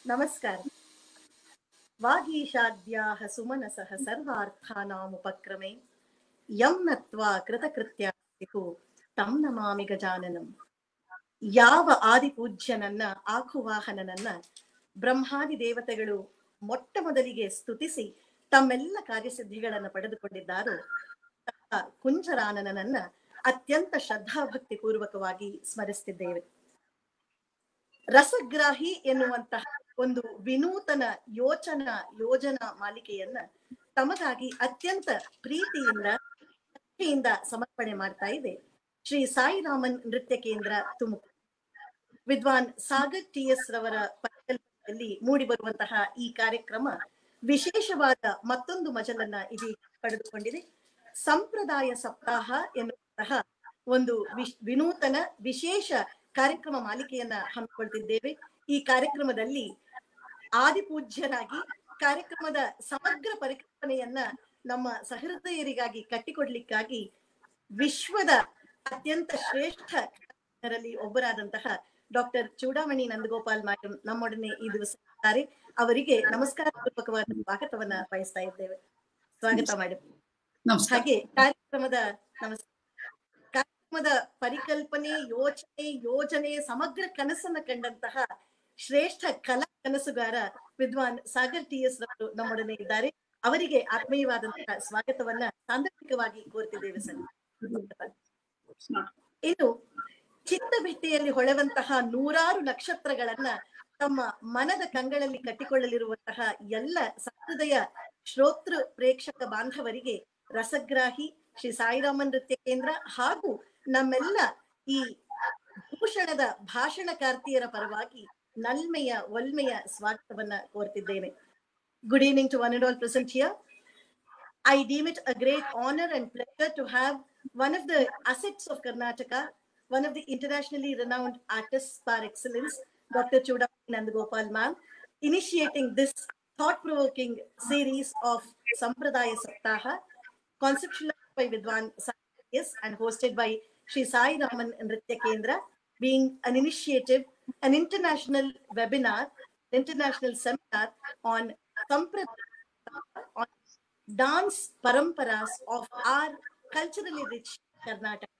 ನಮಸ್ಕಾರ. ವಾಗೀಶಾದ್ಯಾಹ ಸುಮನಸಃ ಸರ್ವಾರ್ಥಾನಾಮುಪಕ್ರಮೆ ಯಂ ನತ್ವಾ ಕೃತಕೃತ್ಯು ತಂ ನಮಾಮಿ ಗಜಾನನಂ. ಯಾವ ಆದಿಪೂಜ್ಯನನ್ನ ಆಖುವಾಹನನನ್ನ ಬ್ರಹ್ಮಾದಿ ದೇವತೆಗಳು ಮೊಟ್ಟ ಮೊದಲಿಗೆ ಸ್ತುತಿಸಿ ತಮ್ಮೆಲ್ಲ ಕಾರ್ಯಸಿದ್ಧಿಗಳನ್ನು ಪಡೆದುಕೊಂಡಿದ್ದಾರೋ ಕುಂಜರಾನನನ್ನ ಅತ್ಯಂತ ಶ್ರದ್ಧಾಭಕ್ತಿ ಪೂರ್ವಕವಾಗಿ ಸ್ಮರಿಸುತ್ತಿದ್ದೇವೆ. ರಸಗ್ರಾಹಿ ಎನ್ನುವಂತಹ ಒಂದು ವಿನೂತನ ಯೋಜನಾ ಮಾಲಿಕೆಯನ್ನ ತಮಗಾಗಿ ಅತ್ಯಂತ ಪ್ರೀತಿಯಿಂದ ಸಮರ್ಪಣೆ ಮಾಡ್ತಾ ಇದೆ ಶ್ರೀ ಸಾಯಿರಾಮನ್ ನೃತ್ಯ ಕೇಂದ್ರ ತುಮಕೂರು. ವಿದ್ವಾನ್ ಸಾಗರ್ TS ರವರ ಪರಿಕಲ್ಪನೆಯಲ್ಲಿ ಮೂಡಿ ಬರುವಂತಹ ಈ ಕಾರ್ಯಕ್ರಮ ವಿಶೇಷವಾದ ಮತ್ತೊಂದು ಮಜಲನ್ನ ಇದೀಗ ಪಡೆದುಕೊಂಡಿದೆ. ಸಂಪ್ರದಾಯ ಸಪ್ತಾಹ ಎನ್ನುವಂತಹ ಒಂದು ವಿನೂತನ ವಿಶೇಷ ಕಾರ್ಯಕ್ರಮ ಮಾಲಿಕೆಯನ್ನ ಹಮ್ಮಿಕೊಳ್ತಿದ್ದೇವೆ. ಈ ಕಾರ್ಯಕ್ರಮದಲ್ಲಿ ಆದಿಪೂಜ್ಯರಾಗಿ ಕಾರ್ಯಕ್ರಮದ ಸಮಗ್ರ ಪರಿಕಲ್ಪನೆಯನ್ನ ನಮ್ಮ ಸಹೃದಯರಿಗಾಗಿ ಕಟ್ಟಿಕೊಡ್ಲಿಕ್ಕಾಗಿ ವಿಶ್ವದ ಅತ್ಯಂತ ಶ್ರೇಷ್ಠ ಕಲಾವಿದರಲ್ಲಿ ಒಬ್ಬರಾದಂತಹ ಡಾಕ್ಟರ್ ಚೂಡಾಮಣಿ ನಂದಗೋಪಾಲ್ ಮೇಡಂ ನಮ್ಮೊಡನೆ ಈ ದಿವಸ ಇದ್ದಾರೆ. ಅವರಿಗೆ ನಮಸ್ಕಾರ ಪೂರ್ವಕವಾದ ಸ್ವಾಗತವನ್ನ ಬಯಸ್ತಾ ಇದ್ದೇವೆ. ಸ್ವಾಗತ ಮೇಡಂ. ಹಾಗೆ ಕಾರ್ಯಕ್ರಮದ ಪರಿಕಲ್ಪನೆ, ಯೋಜನೆ ಸಮಗ್ರ ಕನಸನ್ನ ಕಂಡಂತಹ ಶ್ರೇಷ್ಠ ಕಲಾ ಕನಸುಗಾರ ವಿದ್ವಾನ್ ಸಾಗರ್ TS ರವರು ನಮ್ಮೊಡನೆ ಇದ್ದಾರೆ. ಅವರಿಗೆ ಆತ್ಮೀಯವಾದಂತಹ ಸ್ವಾಗತವನ್ನ ಸಾಂದರ್ಭಿಕವಾಗಿ ಕೋರ್ತಿದ್ದೇವೆ ಸರ್. ಇನ್ನು ಚಿತ್ತಭಿತ್ತಿಯಲ್ಲಿ ಹೊಳೆವಂತಹ ನೂರಾರು ನಕ್ಷತ್ರಗಳನ್ನ ತಮ್ಮ ಮನದ ಕಂಗಳಲ್ಲಿ ಕಟ್ಟಿಕೊಳ್ಳಲಿರುವಂತಹ ಎಲ್ಲ ಸಹೃದಯ ಶ್ರೋತೃ ಪ್ರೇಕ್ಷಕ ಬಾಂಧವರಿಗೆ ರಸಗ್ರಾಹಿ ಶ್ರೀ ಸಾಯಿರಾಮನ್ ನೃತ್ಯ ಕೇಂದ್ರ ಹಾಗೂ ನಮ್ಮೆಲ್ಲ ಈ ಭೂಷಣದ ಭಾಷಣಕಾರ್ತಿಯರ ಪರವಾಗಿ ನಲ್ಮೆಯ ಒಲ್ಮೆಯ ಸ್ವಾಗತವನ್ನ ಕೋರ್ತಿದ್ದೇನೆ. Good evening to one and all present here. I deem it a great honor and pleasure to have one of the assets of Karnataka, one of the internationally renowned artists par excellence, Dr. Chudamani Nandagopal ma'am, initiating this thought-provoking series of Sampradaya Saptaha, conceptualized by Vidwan Sagar and hosted by Sri Sai Raman Nritya Kendra, being an initiative, an international webinar, international seminar on on dance paramparas of our culturally rich Karnataka.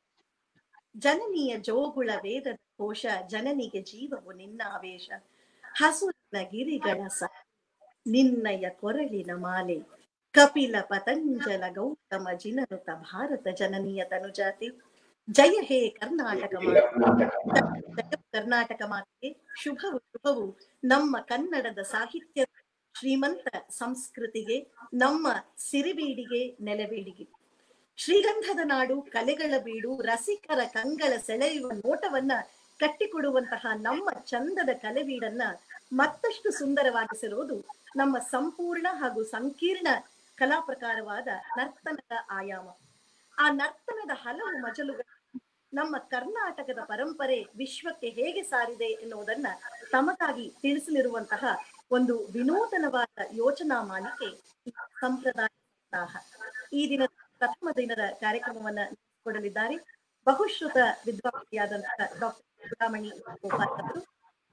ಜನನಿಯ ಜೋಗುಳ ವೇದದ ಕೋಶ, ಜನನಿಗೆ ಜೀವವು ನಿನ್ನ ಆವೇಶ, ಹಸುರಿನ ಗಿರಿಗಳ ಸ ನಿನ್ನಯ ಕೊರಳಿನ ಮಾಲೆ, ಕಪಿಲ ಪತಂಜಲ ಗೌತಮ ಜಿನನುತ ಭಾರತ ಜನನಿಯ ತನುಜಾತಿ. ಜಯ ಹೇ ಕರ್ನಾಟಕ ಮಾತೆ, ಜಯ ಕರ್ನಾಟಕ ಮಾತೆಗೆ ಶುಭವು ನಮ್ಮ ಕನ್ನಡದ ಸಾಹಿತ್ಯ ಶ್ರೀಮಂತ ಸಂಸ್ಕೃತಿಗೆ, ನಮ್ಮ ಸಿರಿಬೀಡಿಗೆ ನೆಲೆಬೀಡಿಗೆ. ಶ್ರೀಗಂಧದ ನಾಡು, ಕಲೆಗಳ ಬೀಡು, ರಸಿಕರ ಕಂಗಳ ಸೆಳೆಯುವ ನೋಟವನ್ನ ಕಟ್ಟಿಕೊಡುವಂತಹ ನಮ್ಮ ಚಂದದ ಕಲೆಬೀಡನ್ನ ಮತ್ತಷ್ಟು ಸುಂದರವಾಗಿಸಿರುವುದು ನಮ್ಮ ಸಂಪೂರ್ಣ ಹಾಗೂ ಸಂಕೀರ್ಣ ಕಲಾ ಪ್ರಕಾರವಾದ ನರ್ತನದ ಆಯಾಮ. ಆ ನರ್ತನದ ಹಲವು ಮಜಲುಗಳು ನಮ್ಮ ಕರ್ನಾಟಕದ ಪರಂಪರೆ ವಿಶ್ವಕ್ಕೆ ಹೇಗೆ ಸಾರಿದೆ ಎನ್ನುವುದನ್ನ ತಮಗಾಗಿ ತಿಳಿಸಲಿರುವಂತಹ ಒಂದು ವಿನೂತನವಾದ ಯೋಚನಾ ಮಾಲಿಕೆ ಸಂಪ್ರದಾಯ ಸಪ್ತಾಹ. ಈ ದಿನದ ಪ್ರಥಮ ದಿನದ ಕಾರ್ಯಕ್ರಮವನ್ನ ಕೊಡಲಿದ್ದಾರೆ ಬಹುಶ್ರುತ ವಿದ್ವಾಂಸಿಯಾದಂತಹ ಡಾಕ್ಟರ್ ಚೂಡಾಮಣಿ ಗೋಪಾಲ್ ಅವರು.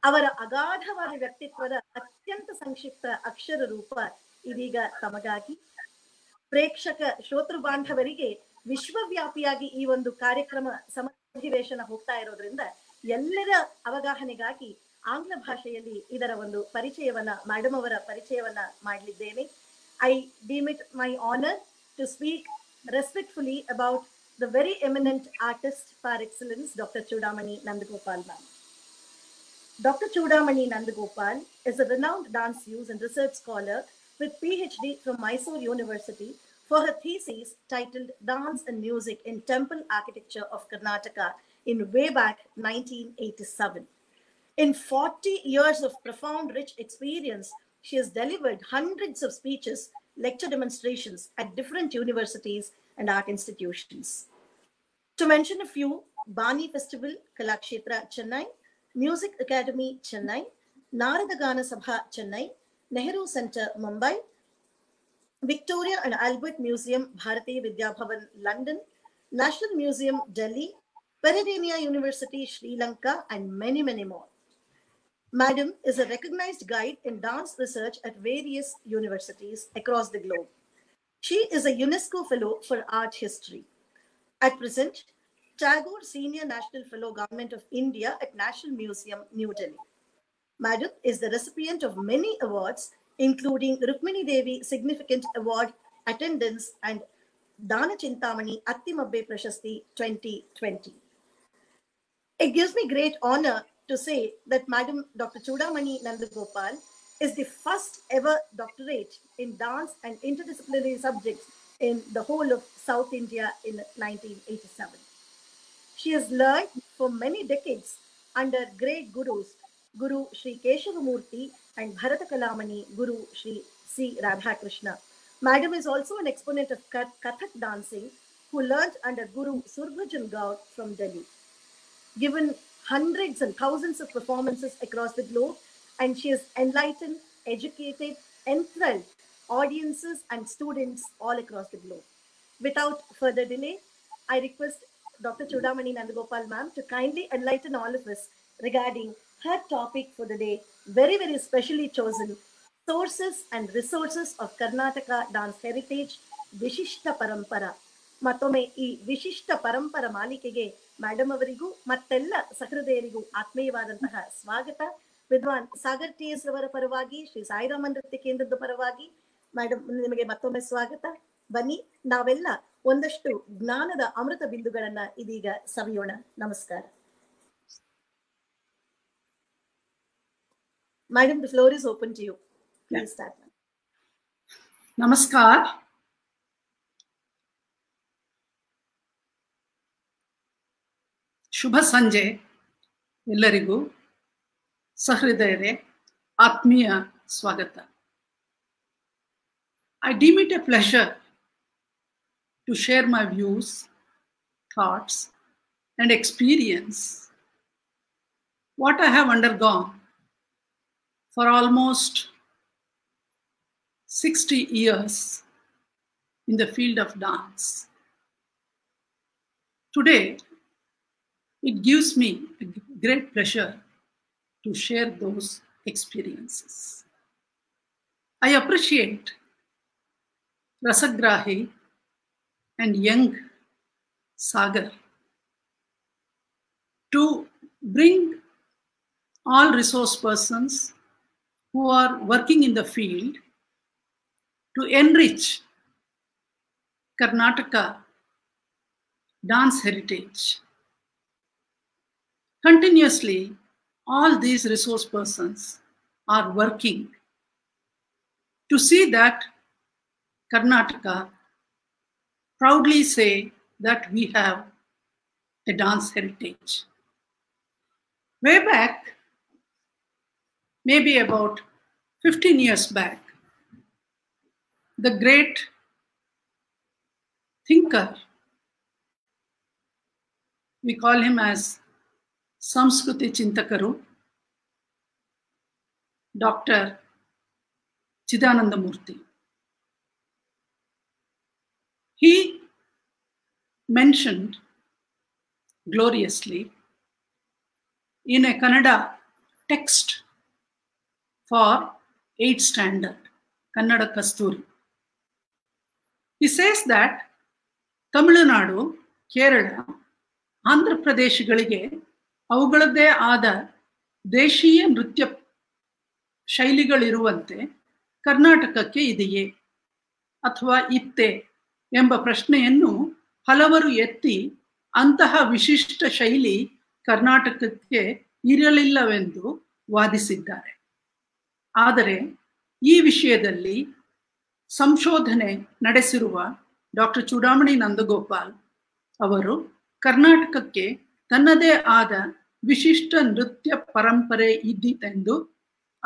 ಅವರ ಅಗಾಧವಾದ ವ್ಯಕ್ತಿತ್ವದ ಅತ್ಯಂತ ಸಂಕ್ಷಿಪ್ತ ಅಕ್ಷರ ರೂಪ ಇದೀಗ ತಮಗಾಗಿ. ಪ್ರೇಕ್ಷಕ ಶ್ರೋತೃ ಬಾಂಧವರಿಗೆ ವಿಶ್ವವ್ಯಾಪಿಯಾಗಿ ಈ ಒಂದು ಕಾರ್ಯಕ್ರಮ ಸಮಧಿವೇಶನ ಹೋಗ್ತಾ ಇರೋದ್ರಿಂದ ಎಲ್ಲರ ಅವಗಾಹನೆಗಾಗಿ ಆಂಗ್ಲ ಭಾಷೆಯಲ್ಲಿ ಇದರ ಒಂದು ಪರಿಚಯವನ್ನ ಮೇಡಮ್ ಅವರ ಪರಿಚಯವನ್ನ ಮಾಡಲಿದ್ದೇನೆ. I deem it my honor to speak respectfully about the very eminent artist par excellence, Dr. Chudamani Nandagopal ma'am. Dr. Chudamani Nandagopal is a renowned dance use and research scholar with PhD from Mysore University for her thesis titled Dance and Music in Temple Architecture of Karnataka in way back 1987. In 40 years of profound rich experience, she has delivered hundreds of speeches, lecture demonstrations at different universities and art institutions. To mention a few, Bani Festival, Kalakshetra, Chennai, Music Academy, Chennai, Narada Gana Sabha, Chennai, Nehru Center, Mumbai, Victoria and Albert Museum, Bharati Vidya Bhavan, London, National Museum, Delhi, Peradeniya University, Sri Lanka, and many, many more. Madam is a recognized guide in dance research at various universities across the globe. She is a UNESCO Fellow for Art History. At present, Tagore Senior National Fellow, Government of India at National Museum, New Delhi. Madam is the recipient of many awards, including Rukmini Devi Significant Award Attendance and Dana Chintamani Attimabbe Prashasti 2020. It gives me great honor to say that Madam Dr. Chudamani Nandagopal is the first ever doctorate in dance and interdisciplinary subjects in the whole of South India in 1987. She has learned for many decades under great gurus, Guru Sri Keshavamurthy and Bharata Kalamani Guru Sri C. Radhakrishna. Madam is also an exponent of Kathak dancing who learned under Guru Surbhajan Gaur from Delhi. Given hundreds and thousands of performances across the globe, and she has enlightened, educated, enthralled audiences and students all across the globe. Without further delay, I request Dr. Chudamani Nandagopal ma'am to kindly enlighten all of us regarding her topic for the day, very, very specially chosen, Sources and Resources of Karnataka Dance Heritage, Vishishta Parampara. ಮತ್ತೊಮ್ಮೆ ಈ ವಿಶಿಷ್ಟ ಪರಂಪರ ಮಾಲಿಕೆಗೆ madam ಅವರಿಗೂ ಮತ್ತೆಲ್ಲ ಸಹೃದಯರಿಗೂ ಆತ್ಮೀಯವಾದಂತಹ ಸ್ವಾಗತ. ವಿದ್ವಾನ್ Sagar TS ರವರ ಪರವಾಗಿ, ಶ್ರೀ ಸಾಯಿರಾಮ ನೃತ್ಯ ಕೇಂದ್ರದ ಪರವಾಗಿ ಮೇಡಮ್ ನಿಮಗೆ ಮತ್ತೊಮ್ಮೆ ಸ್ವಾಗತ. ಬನ್ನಿ ನಾವೆಲ್ಲ ಒಂದಷ್ಟು ಜ್ಞಾನದ ಅಮೃತ ಬಿಂದುಗಳನ್ನ ಇದೀಗ ಸವಿಯೋಣ. ನಮಸ್ಕಾರ. Madam, the floor is open to you. Please start. ನಮಸ್ಕಾರ. ಶುಭ ಸಂಜೆ ಎಲ್ಲರಿಗೂ. ಸಹೃದಯರೇ, ಆತ್ಮೀಯ ಸ್ವಾಗತ. I deem it a pleasure to share my views, thoughts, and experience what I have undergone for almost 60 years in the field of dance. Today, it gives me a great pleasure to share those experiences. I appreciate Rasagrahi and young Sagar to bring all resource persons who are working in the field to enrich Karnataka dance heritage. Continuously, all these resource persons are working to see that Karnataka proudly say that we have a dance heritage. Way back, maybe about 15 years back, the great thinker, we call him as Samskruti Chintakaru, Dr. Chidanandamurthy. He mentioned gloriously in a Kannada text for 8th standard, Kannada Kasturi. He says that Tamil Nadu, Kerala, Andhra Pradeshಗಳಿಗೆ ಅವುಗಳದ್ದೇ ಆದ ದೇಶೀಯ ನೃತ್ಯ ಶೈಲಿಗಳಿರುವಂತೆ ಕರ್ನಾಟಕಕ್ಕೆ ಇದೆಯೇ ಅಥವಾ ಇತ್ತೆ ಎಂಬ ಪ್ರಶ್ನೆಯನ್ನು ಹಲವರು ಎತ್ತಿ ಅಂತಹ ವಿಶಿಷ್ಟ ಶೈಲಿ ಕರ್ನಾಟಕಕ್ಕೆ ಇರಲಿಲ್ಲವೆಂದು ವಾದಿಸಿದ್ದಾರೆ. ಆದರೆ ಈ ವಿಷಯದಲ್ಲಿ ಸಂಶೋಧನೆ ನಡೆಸಿರುವ ಡಾಕ್ಟರ್ ಚೂಡಾಮಣಿ ನಂದಗೋಪಾಲ್ ಅವರು ಕರ್ನಾಟಕಕ್ಕೆ ತನ್ನದೇ ಆದ ವಿಶಿಷ್ಟ ನೃತ್ಯ ಪರಂಪರೆ ಇದ್ದಿತೆಂದು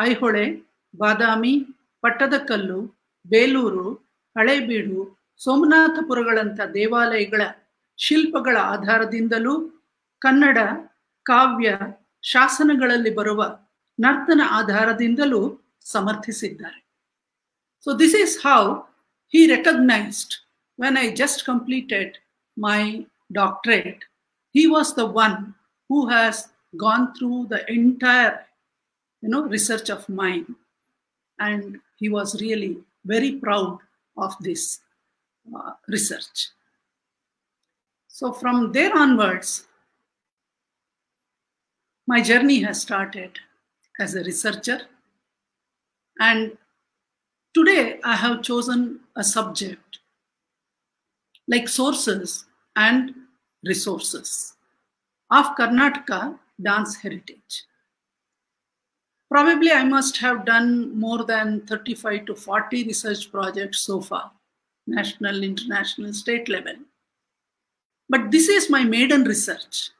ಐಹೊಳೆ, ಬಾದಾಮಿ, ಪಟ್ಟದಕಲ್ಲು, ಬೇಲೂರು, ಹಳೇಬೀಡು, ಸೋಮನಾಥಪುರಗಳಂಥ ದೇವಾಲಯಗಳ ಶಿಲ್ಪಗಳ ಆಧಾರದಿಂದಲೂ ಕನ್ನಡ ಕಾವ್ಯ ಶಾಸನಗಳಲ್ಲಿ ಬರುವ ನರ್ತನ ಆಧಾರದಿಂದಲೂ ಸಮರ್ಥಿಸಿದ್ದಾರೆ. So this is how he recognized when I just completed my doctorate. He was the one who has gone through the entire research of mine. And he was really very proud of this research. So from there onwards, my journey has started as a researcher. And today I have chosen a subject like sources and resources of Karnataka dance heritage. Probably I must have done more than 35 to 40 research projects so far, national, international, state level. But this is my maiden research.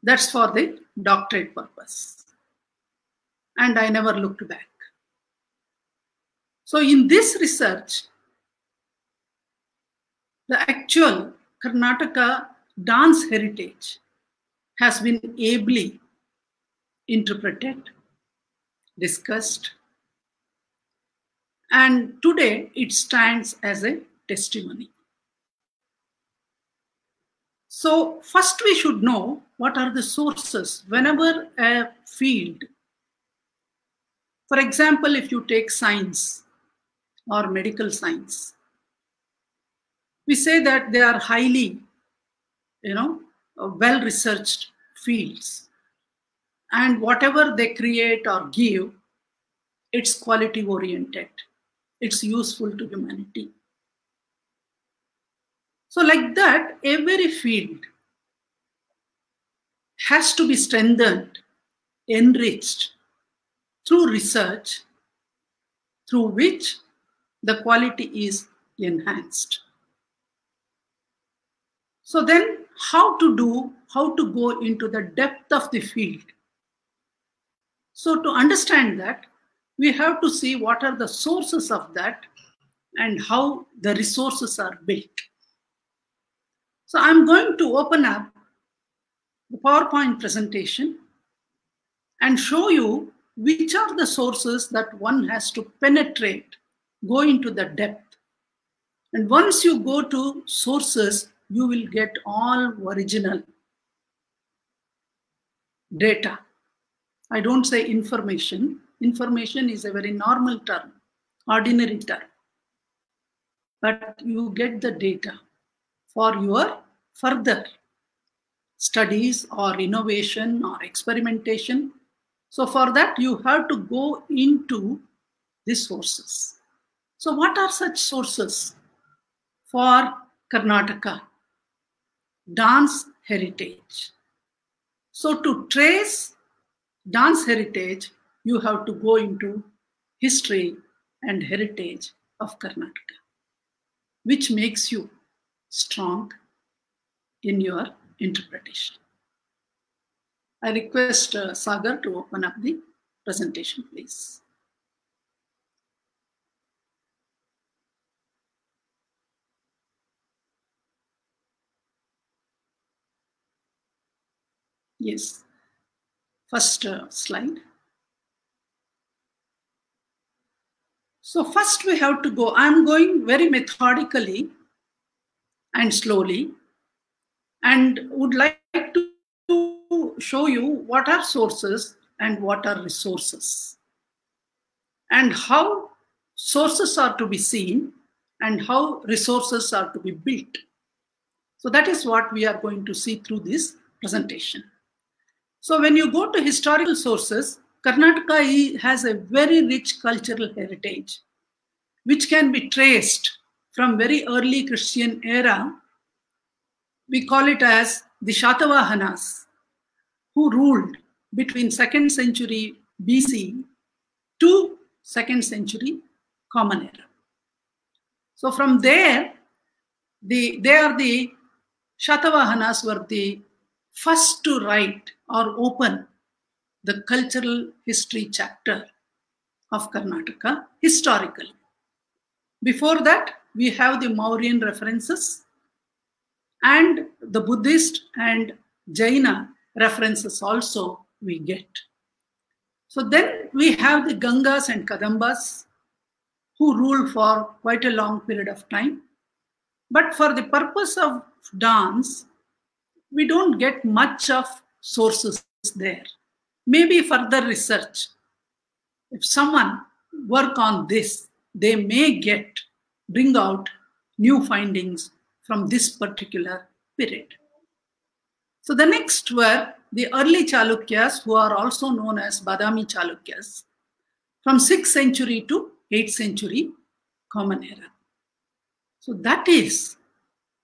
That's for the doctorate purpose. And I never looked back. So in this research, the actual Karnataka dance heritage has been ably interpreted, discussed, and today it stands as a testimony. So first we should know what are the sources. Whenever a field, for example, if you take science or medical science, we say that they are highly, well-researched fields. And whatever they create or give, it's quality-oriented. It's useful to humanity. So like that, every field has to be strengthened, enriched through research, through which the quality is enhanced. So then how to go into the depth of the field? So to understand that, we have to see what are the sources of that and how the resources are built. So I'm going to open up the PowerPoint presentation and show you which are the sources that one has to penetrate, go into the depth. And once you go to sources, you will get all original data. I don't say information. Information is a very normal term, ordinary term. But you get the data for your further studies or innovation or experimentation. So for that, you have to go into the sources. So what are such sources for Karnataka dance heritage? So to trace dance heritage, you have to go into history and heritage of Karnataka, which makes you strong in your interpretation. I request Sagar to open up the presentation, please. Yes, first slide. So first we have to go, I'm going very methodically and slowly, and would like to show you what are sources and what are resources, and how sources are to be seen and how resources are to be built. So that is what we are going to see through this presentation. So when you go to historical sources, Karnataka has a very rich cultural heritage, which can be traced from very early Christian era. We call it as the Shatavahanas, who ruled between 2nd century BC to 2nd century Common Era. So from there, the Shatavahanas were the first to write or open the cultural history chapter of Karnataka historically. Before that, we have the Mauryan references and the Buddhist and Jaina references also we get. So then we have the Gangas and Kadambas who ruled for quite a long period of time. But for the purpose of dance, we don't get much of sources there. maybe further research, if someone work on this, they may bring out new findings from this particular period. So the next were the early Chalukyas, who are also known as Badami Chalukyas, from 6th century to 8th century Common Era. So that is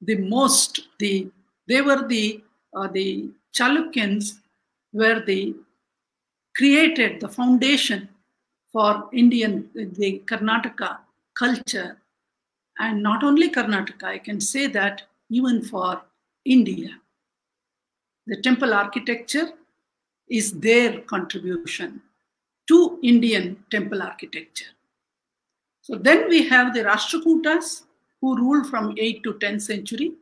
the most, they were the Chalukyans were the created the foundation for the Karnataka culture, and not only Karnataka, I can say that even for India. The temple architecture is their contribution to Indian temple architecture. So then we have the Rashtrakutas, who ruled from 8th to 10th century.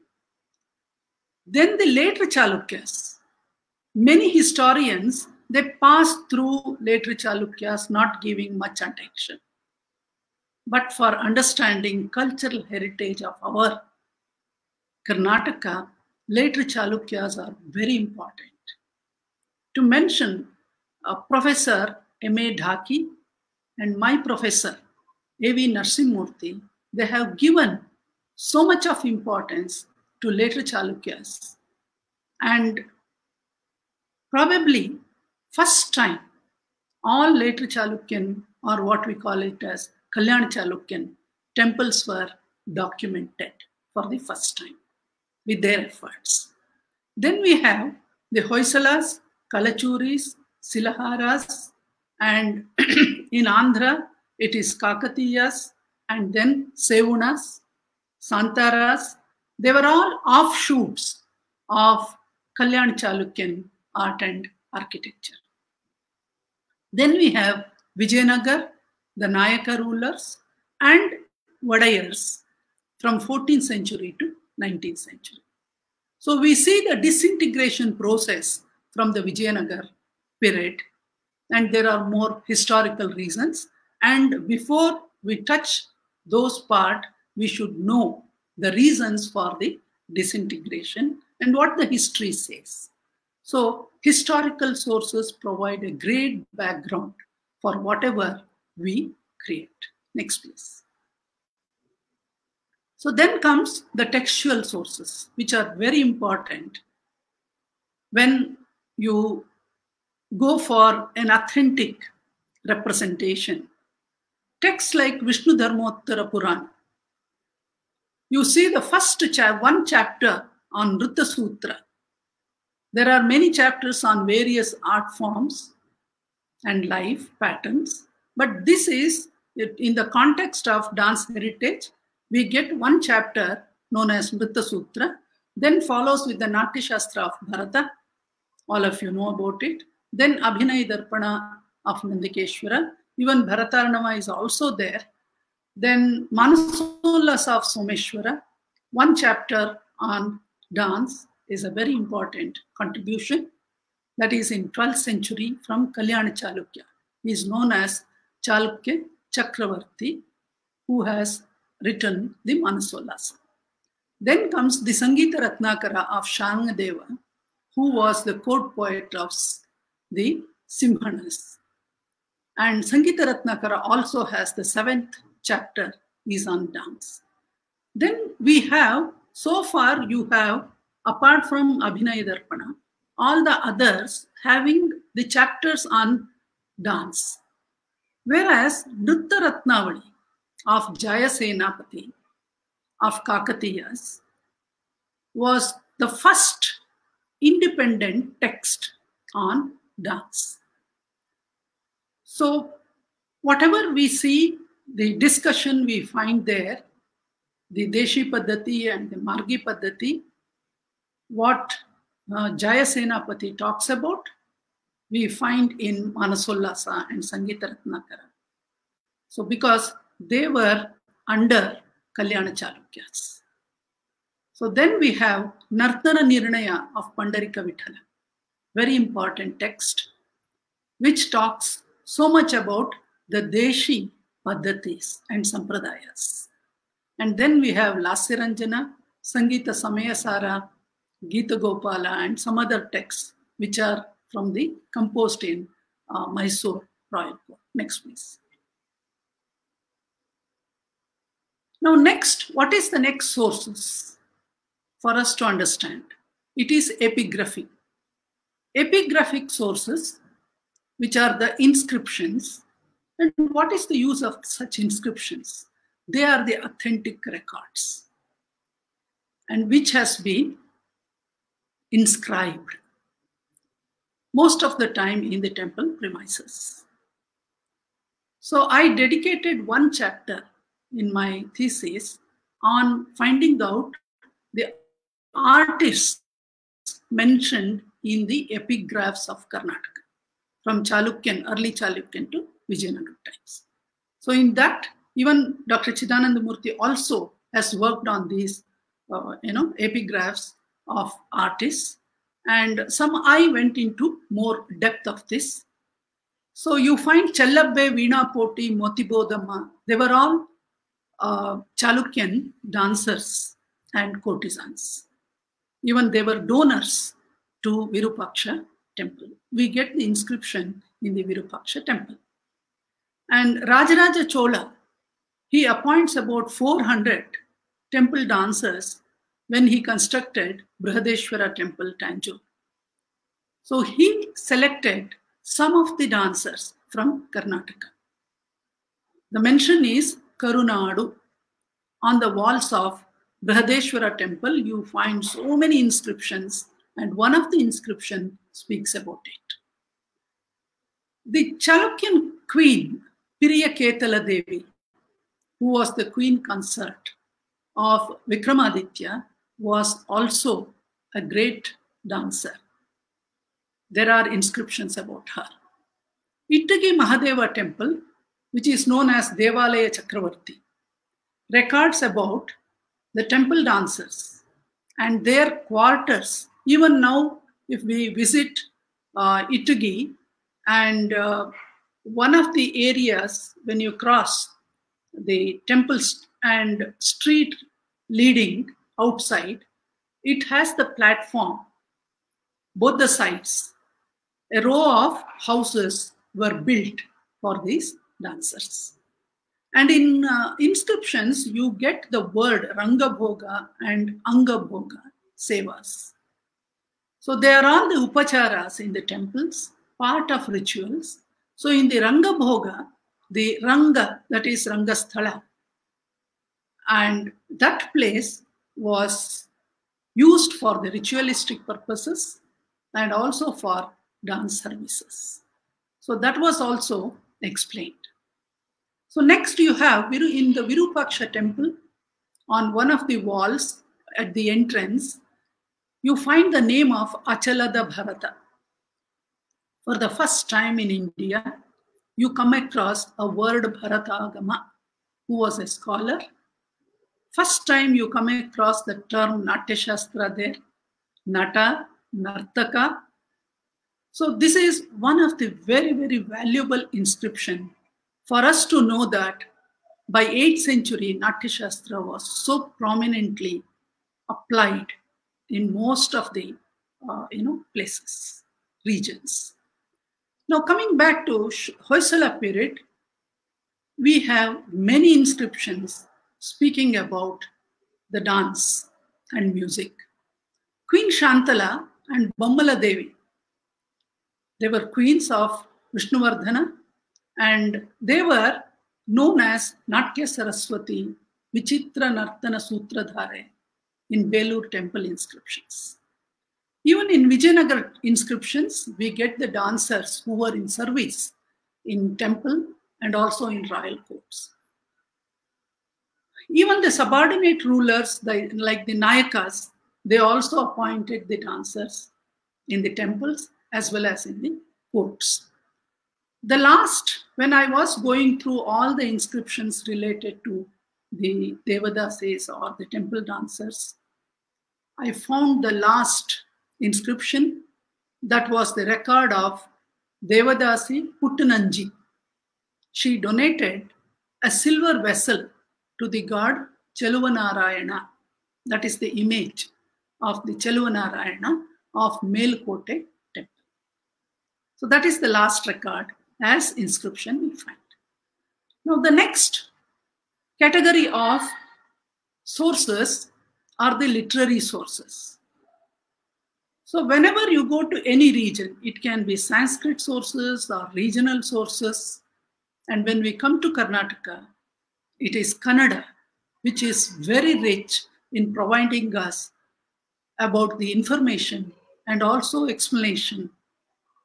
Then the later Chalukyas. Many historians, they pass through later Chalukyas not giving much attention. But for understanding cultural heritage of our Karnataka, later Chalukyas are very important. To mention Professor M.A. Dhaki and my professor A.V. Narasimhamurthy, they have given so much of importance to later Chalukyas. And probably first time all later Chalukyan, or what we call it as Kalyana Chalukyan, temples were documented for the first time with their efforts. Then we have the Hoysalas, Kalachuris, Silaharas, and in Andhra it is Kakatiyas, and then Sevunas, Santaras. They were all offshoots of Kalyana Chalukyan art and architecture. Then we have Vijayanagar, the Nayaka rulers, and Vadayars from 14th century to 19th century. So we see the disintegration process from the Vijayanagar period, and there are more historical reasons. And before we touch those parts, we should know the reasons for the disintegration and what the history says. So historical sources provide a great background for whatever we create. Next, please. So then comes the textual sources, which are very important when you go for an authentic representation. Texts like Vishnu Dharmottara Purana. You see the first one chapter on Nritta Sutra. There are many chapters on various art forms and life patterns, but this is in the context of dance heritage. We get one chapter known as Nritta Sutra, then follows with the Natya Shastra of Bharata. All of you know about it. Then Abhinay Darpana of Nandikeshwara. Even Bharatarnava is also there. Then Manasolas of Someshwara. One chapter on dance is a very important contribution. That is in 12th century from Kalyana Chalukya. He is known as Chalukya Chakravarti, who has written the Manasolas. Then comes the Sangita Ratnakara of Shangadeva, who was the court poet of the Simhanas. And Sangita Ratnakara also has the 7th chapter is on dance. Then we have, so far you have, apart from Abhinay Darpana, all the others having the chapters on dance. Whereas Nritta Ratnavali of Jaya Senapati of Kakatiyas was the first independent text on dance. So whatever we see, the discussion we find there, the Deshi Paddhati and the Margi Paddhati, what Jaya Senapati talks about, we find in Manasollasa and Sangita Ratnakara. So because they were under Kalyana Chalukyas. So then we have Nartana Nirnaya of Pandarika Vithala, very important text, which talks so much about the Deshi Paddhatis and Sampradayas. And then we have Lasyaranjana, Sangita Samayasara, Gita Gopala, and some other texts which are from the composed in Mysore Royal Court. Next, please. Now, next, what is the next sources for us to understand? It is epigraphy. Epigraphic sources, which are the inscriptions. And what is the use of such inscriptions? They are the authentic records, and which has been inscribed most of the time in the temple premises. So I dedicated one chapter in my thesis on finding out the artists mentioned in the epigraphs of Karnataka, from Chalukyan, early Chalukyan to Vijayanagara times. So in that, even Dr. Chidananda Murthy also has worked on these, epigraphs of artists, and some I went into more depth of this. So you find Chellabbe, Veena Poti, Motibodamma, they were all Chalukyan dancers and courtesans. Even they were donors to Virupaksha temple. We get the inscription in the Virupaksha temple. And Rajaraja Chola, he appoints about 400 temple dancers when he constructed Brihadeshwara temple, Tanjore. So he selected some of the dancers from Karnataka. The mention is Karunadu. On the walls of Brihadeshwara temple, you find so many inscriptions, and one of the inscriptions speaks about it. The Chalukyan queen, Piriya Ketala Devi, who was the queen consort of Vikramaditya, was also a great dancer. There are inscriptions about her. Ittagi Mahadeva temple, which is known as Devalaya Chakravarti, records about the temple dancers and their quarters. Even now, if we visit Ittagi, and one of the areas when you cross the temples and street leading outside, it has the platform, both the sides. A row of houses were built for these dancers. And in inscriptions, you get the word Rangabhoga and Angabhoga sevas. So they are all the upacharas in the temples, part of rituals. So in the Rangabhoga, the Ranga, that is Rangasthala, and that place was used for the ritualistic purposes and also for dance services. So that was also explained. So next you have, in the Virupaksha temple, on one of the walls at the entrance, you find the name of Achalada Bharata. For the first time in India, you come across a word Bharatagama, who was a scholar. First time you come across the term Natya Shastra there, Nata, Nartaka. So this is one of the very, very valuable inscription for us to know that by 8th century, Natya Shastra was so prominently applied in most of the places, regions. Now coming back to Hoysala period, we have many inscriptions speaking about the dance and music. Queen Shantala and Bommala Devi, they were queens of Vishnuvardhana, and they were known as Natya Saraswati, Vichitra Nartana Sutradhare in Belur temple inscriptions. Even in Vijayanagara inscriptions, we get the dancers who were in service in temple and also in royal courts. Even the subordinate rulers, like the Nayakas, they also appointed the dancers in the temples as well as in the courts. The last, when I was going through all the inscriptions related to the Devadasis or the temple dancers, I found the last inscription that was the record of Devadasi Puttananji. She donated a silver vessel to the god Cheluvanarayana. That is the image of the Cheluvanarayana of Melkote temple. So that is the last record as inscription we find. Now the next category of sources are the literary sources. So whenever you go to any region, it can be Sanskrit sources or regional sources. And when we come to Karnataka, it is Kannada, which is very rich in providing us about the information and also explanation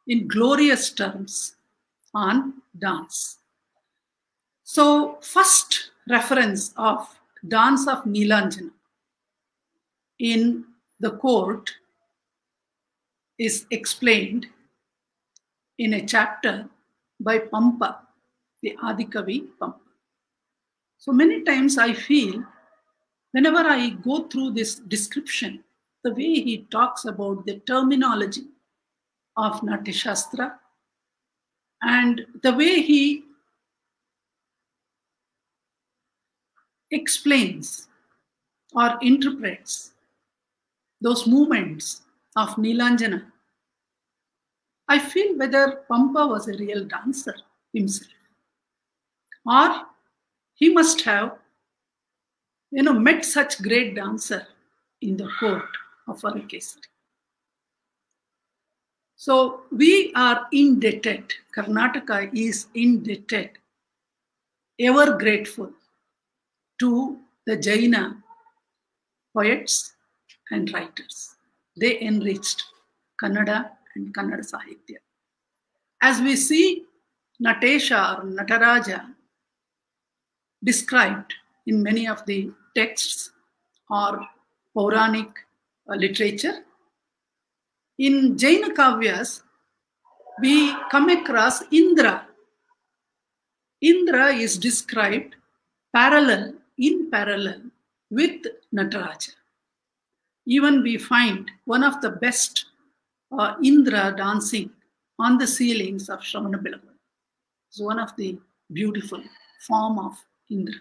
in glorious terms on dance. So first reference of dance of Nilanjana in the court is explained in a chapter by Pampa, the Adikavi Pampa. So many times I feel whenever I go through this description, the way he talks about the terminology of Natya Shastra and the way he explains or interprets those movements of Nilanjana, I feel whether Pampa was a real dancer himself, or he must have, met such great dancer in the court of Arakesari. So we are indebted, Karnataka is indebted, ever grateful to the Jaina poets and writers. They enriched Kannada and Kannada Sahitya. As we see Natesha or Nataraja described in many of the texts or Puranic literature, in Jaina Kavyas, we come across Indra. Indra is described in parallel with Nataraja. Even we find one of the best Indra dancing on the ceilings of Shravanabelagola. It's one of the beautiful form of Indra.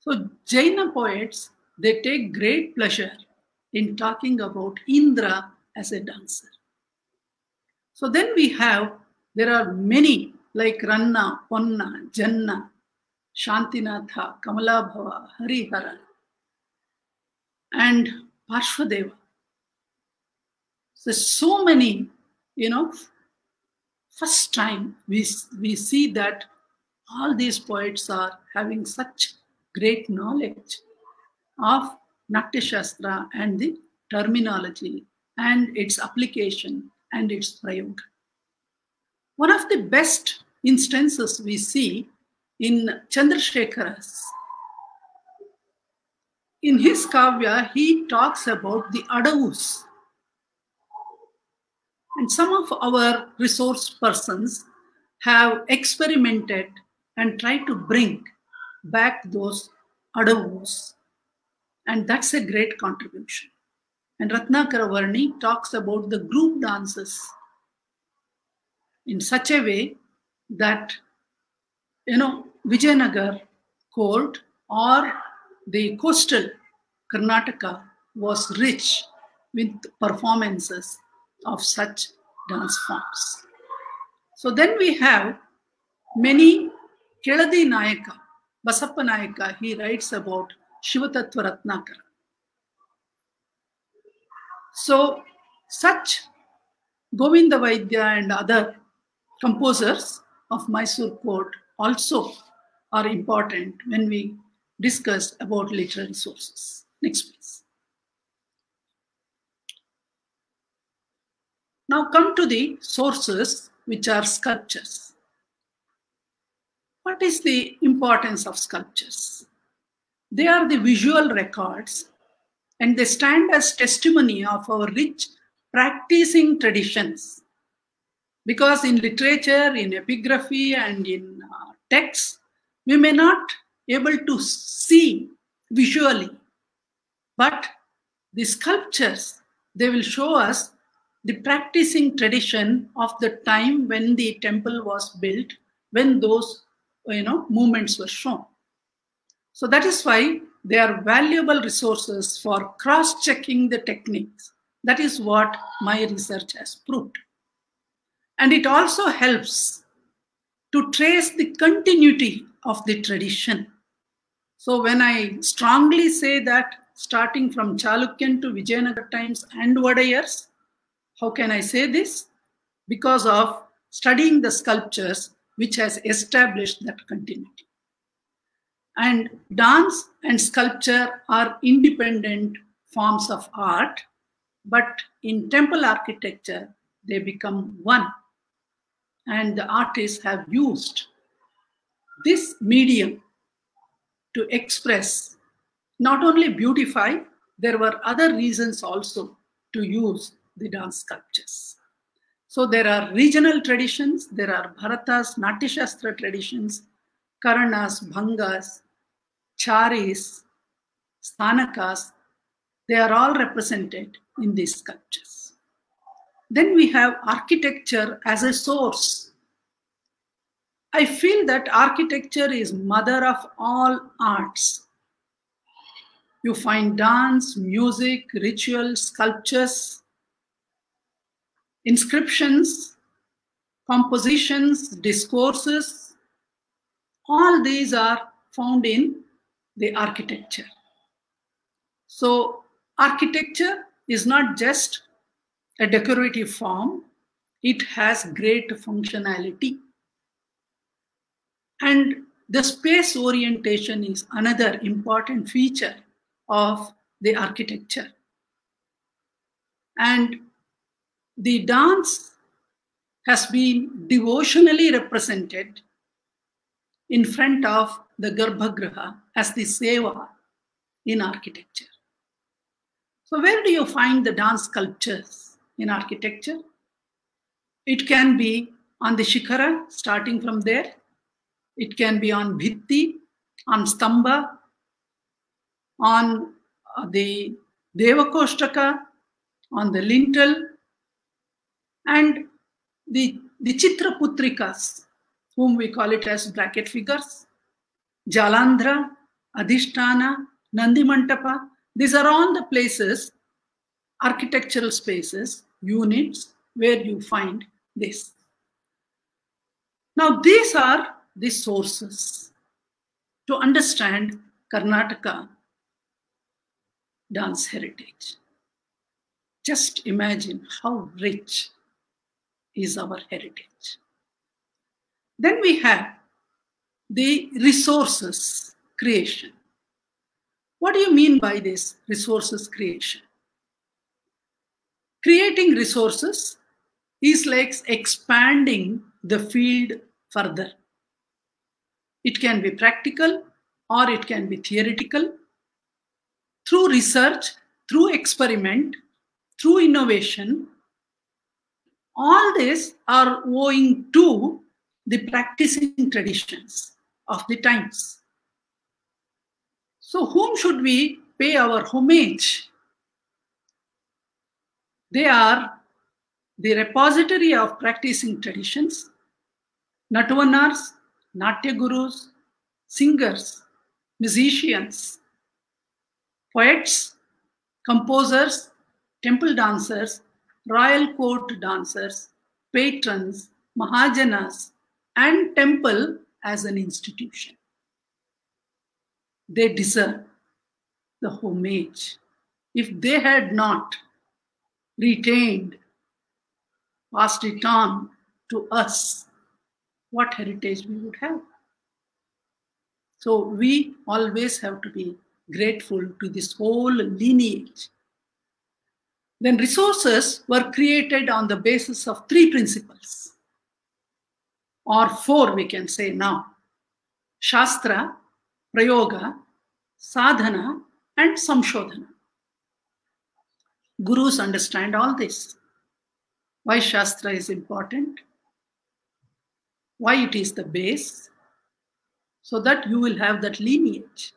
So Jaina poets, they take great pleasure in talking about Indra as a dancer. So then there are many like Ranna, Ponna, Janna, Shantinatha, Kamalabhava, Harihara, and Parshvadeva. So many, first time we see that all these poets are having such great knowledge of Natya Shastra and the terminology and its application and its prayoga. One of the best instances we see in Chandrasekhara's. In his Kavya, he talks about the Adavus. And some of our resource persons have experimented and tried to bring back those Adavus. And that's a great contribution. And Ratnakara Varni talks about the group dances in such a way that, Vijayanagar court or the coastal Karnataka was rich with performances of such dance forms. So then we have many Keladi Nayaka, Basappa Nayaka, he writes about Shivatattva Ratnakara. So such Govinda Vaidya and other composers of Mysore court also are important when we discuss about literary sources. Next, please. Now come to the sources which are sculptures. What is the importance of sculptures? They are the visual records and they stand as testimony of our rich practicing traditions. Because in literature, in epigraphy and in texts, we may not be able to see visually, but the sculptures, they will show us the practicing tradition of the time when the temple was built, when those movements were shown. So that is why they are valuable resources for cross-checking the techniques. That is what my research has proved. And it also helps to trace the continuity of the tradition. So when I strongly say that starting from Chalukyan to Vijayanagara times and Vadayars, how can I say this? Because of studying the sculptures which has established that continuity. And dance and sculpture are independent forms of art, but in temple architecture, they become one. And the artists have used this medium to express, not only beautify, there were other reasons also to use the dance sculptures. So there are regional traditions, there are Bharatas, Natya Shastra traditions, Karanas, Bhangas, Charis, Sthanakas, they are all represented in these sculptures. Then we have architecture as a source. I feel that architecture is mother of all arts. You find dance, music, ritual, sculptures, inscriptions, compositions, discourses. All these are found in the architecture. So architecture is not just a decorative form, it has great functionality. And the space orientation is another important feature of the architecture. And the dance has been devotionally represented in front of the Garbhagriha as the seva in architecture. So where do you find the dance sculptures in architecture? It can be on the Shikhara, starting from there. It can be on Bhitti, on Stamba, on the Devakoshtaka, on the lintel, and the Chitraputrikas, whom we call it as bracket figures, Jalandhara, Adhisthana, Nandi Mantapa. These are all the places, architectural spaces, units, where you find this. Now, these are the sources to understand Karnataka dance heritage. Just imagine how rich is our heritage. Then we have the resources creation. What do you mean by this resources creation? Creating resources is like expanding the field further. It can be practical or it can be theoretical. Through research, through experiment, through innovation, all these are owing to the practicing traditions of the times. So whom should we pay our homage? They are the repository of practicing traditions, Natvanars, Natya Gurus, singers, musicians, poets, composers, temple dancers, royal court dancers, patrons, Mahajanas, and temple as an institution. They deserve the homage. If they had not retained, passed it on to us, what heritage we would have? So we always have to be grateful to this whole lineage. Then resources were created on the basis of 3 principles, or 4 we can say now: Shastra, Prayoga, Sadhana, and Samshodhana. Gurus understand all this. Why Shastra is important, why it is the base, so that you will have that lineage.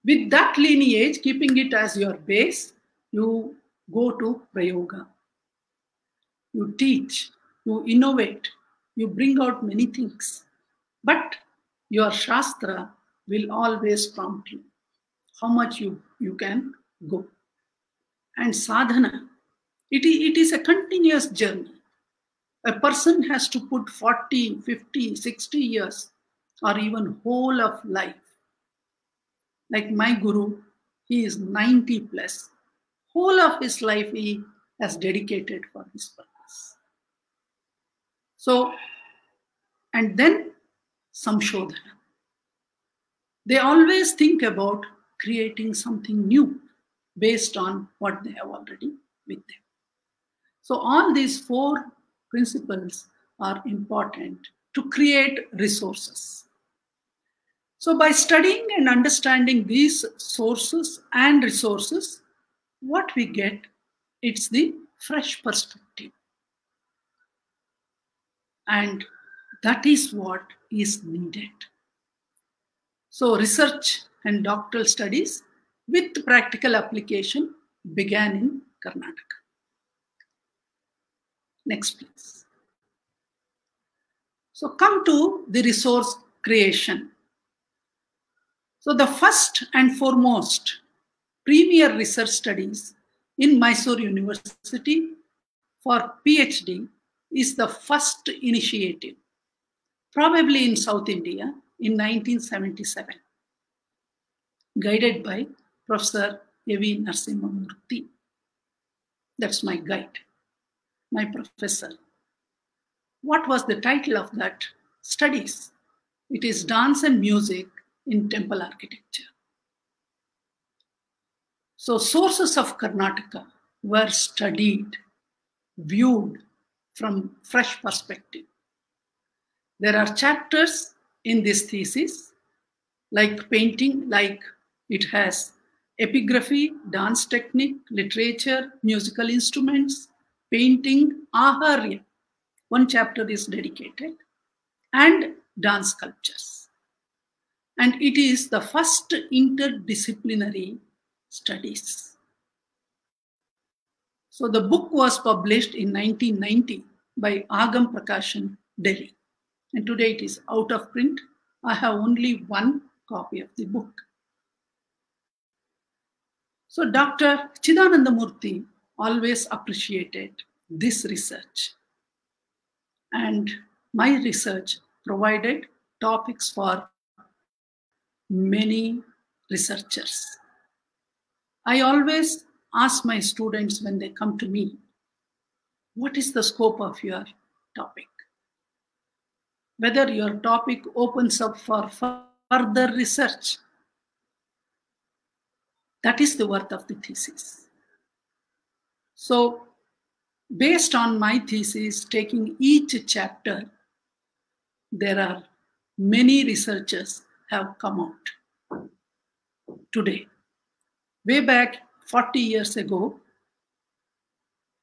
With that lineage, keeping it as your base, you go to Prayoga. You teach, you innovate, you bring out many things. But your Shastra will always prompt you how much you can go. And sadhana, it is a continuous journey. A person has to put 40, 50, 60 years or even whole of life. Like my guru, he is 90 plus. Whole of his life he has dedicated for his purpose. So, and then Samshodhana. They always think about creating something new based on what they have already with them. So all these four principles are important to create resources. So by studying and understanding these sources and resources, what we get, it's the fresh perspective. And that is what is needed. So research and doctoral studies with practical application began in Karnataka. Next, please. So come to the resource creation. So the first and foremost premier research studies in Mysore University for PhD is the first initiative, probably in South India in 1977, guided by Professor A.V. Narasimhamurthy. That's my guide, my professor. What was the title of that studies? It is Dance and Music in Temple Architecture. So sources of Karnataka were studied, viewed from fresh perspective. There are chapters in this thesis, like painting, like it has epigraphy, dance technique, literature, musical instruments, painting, aharya. One chapter is dedicated, and dance sculptures. And it is the first interdisciplinary studies. So the book was published in 1990 by Agam Prakashan, Delhi. And today it is out of print. I have only one copy of the book. So Dr. Chidanandamurthy always appreciated this research. And my research provided topics for many researchers. I always ask my students when they come to me, what is the scope of your topic? Whether your topic opens up for further research. That is the worth of the thesis. So, based on my thesis, taking each chapter, there are many researchers have come out today. Way back 40 years ago,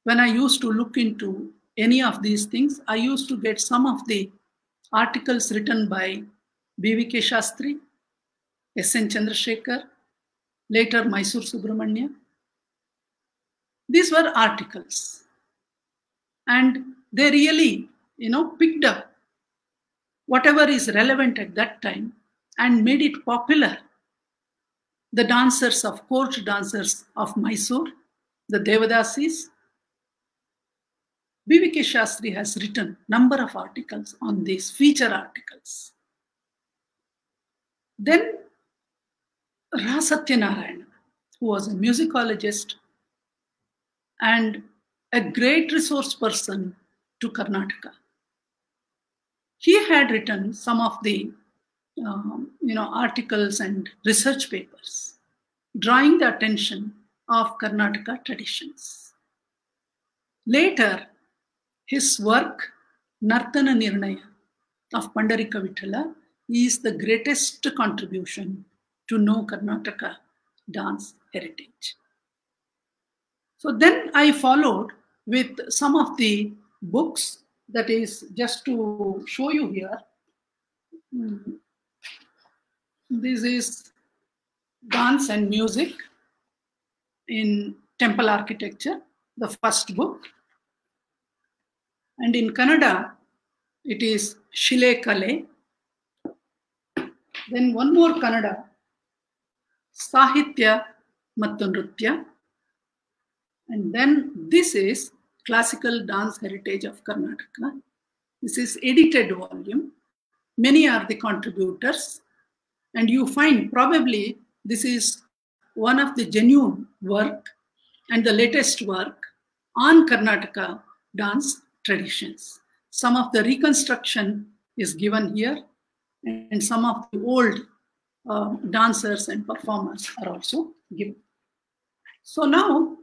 when I used to look into any of these things, I used to get some of the articles written by B.V.K. Shastri, S.N. Chandrasekhar, later Mysore Subramanya. These were articles. And they really, picked up whatever is relevant at that time and made it popular. The dancers of court dancers of Mysore, the Devadasis. B.V.K. Shastri has written a number of articles on these feature articles. Then Ra Satyanarayana, who was a musicologist and a great resource person to Karnataka. He had written some of the articles and research papers, drawing the attention of Karnataka traditions. Later, his work, Nartana Nirnaya of Pandarika Vithala, is the greatest contribution to know Karnataka dance heritage. So then I followed with some of the books, that is just to show you here. This is Dance and Music in Temple Architecture, the first book. And in Kannada, it is Shile Kale. Then one more Kannada, Sahitya Mattu Nritya. And then this is Classical Dance Heritage of Karnataka. This is edited volume. Many are the contributors, and you find probably this is one of the genuine work and the latest work on Karnataka dance traditions. Some of the reconstruction is given here, and some of the old dancers and performers are also given. So now,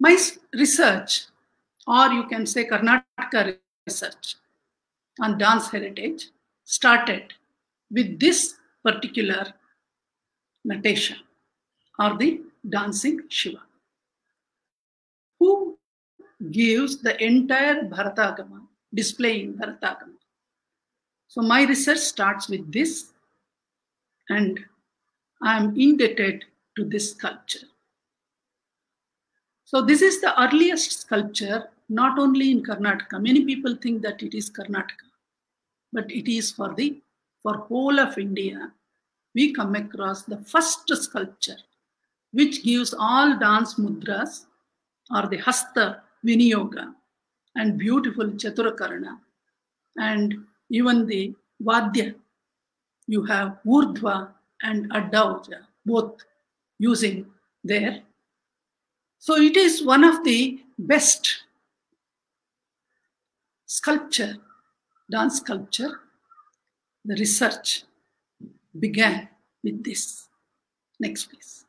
my research, or you can say Karnataka research on dance heritage, started with this particular Natesha, or the dancing Shiva, who gives the entire Bharatagama, displaying Bharatagama. So my research starts with this, and I am indebted to this sculpture. So this is the earliest sculpture, not only in Karnataka. Many people think that it is Karnataka, but it is for whole of India. We come across the first sculpture, which gives all dance mudras, or the hasta viniyoga, and beautiful Chaturakarana, and even the vadya. You have urdhva and adauja, both using there. So it is one of the best sculpture, dance sculpture. The research began with this. Next, please.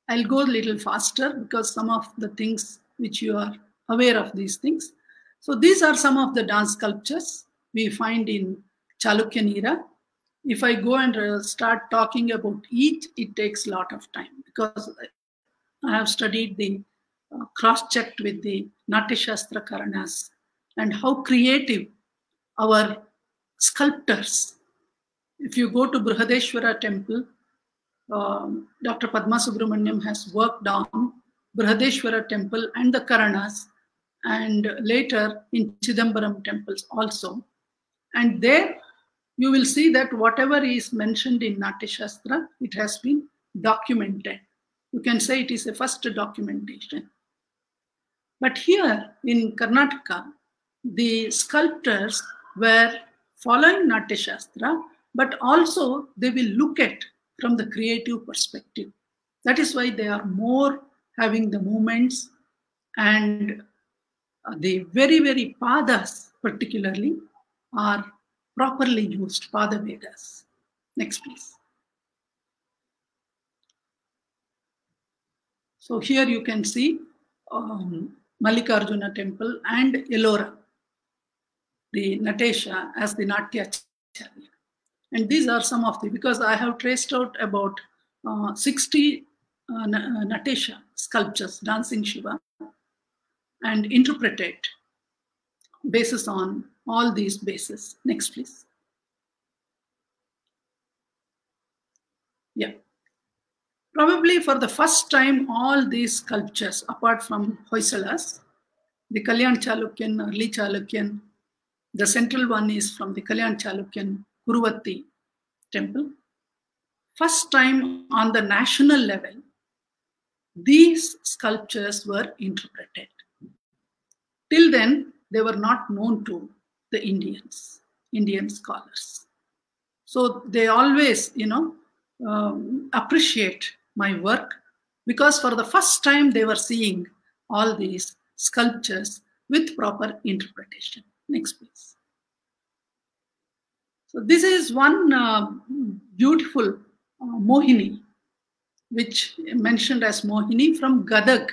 I'll go a little faster because some of the things which you are aware of these things. So these are some of the dance sculptures we find in Chalukyan era. If I go and start talking about each, it takes a lot of time because I have studied the cross-checked with the Natya Shastra Karanas and how creative our sculptors. If you go to Brihadeshwara temple, Dr. Padma Subramaniam has worked on Brihadeshwara temple and the Karanas, and later in Chidambaram temples also. And there you will see that whatever is mentioned in Natya Shastra, it has been documented. You can say it is a first documentation. But here in Karnataka, the sculptors were following Natya Shastra, but also they will look at from the creative perspective. That is why they are more having the movements, and the very, very padas particularly are properly used, pada vedas. Next, please. So here you can see Mallikarjuna temple and Ellora, the Natesha as the Natyacharya. And these are some of the, because I have traced out about 60 Natesha sculptures, dancing Shiva, and interpreted basis on all these bases. Next, please. Yeah. Probably for the first time, all these sculptures, apart from Hoysalas, the Kalyan Chalukyan, early Chalukyan, the central one is from the Kalyan Chalukyan Kuruvatti temple. First time on the national level, these sculptures were interpreted. Till then, they were not known to the Indian scholars. So they always, appreciate my work because for the first time they were seeing all these sculptures with proper interpretation. Next, please. So this is one beautiful Mohini, which mentioned as Mohini from Gadag.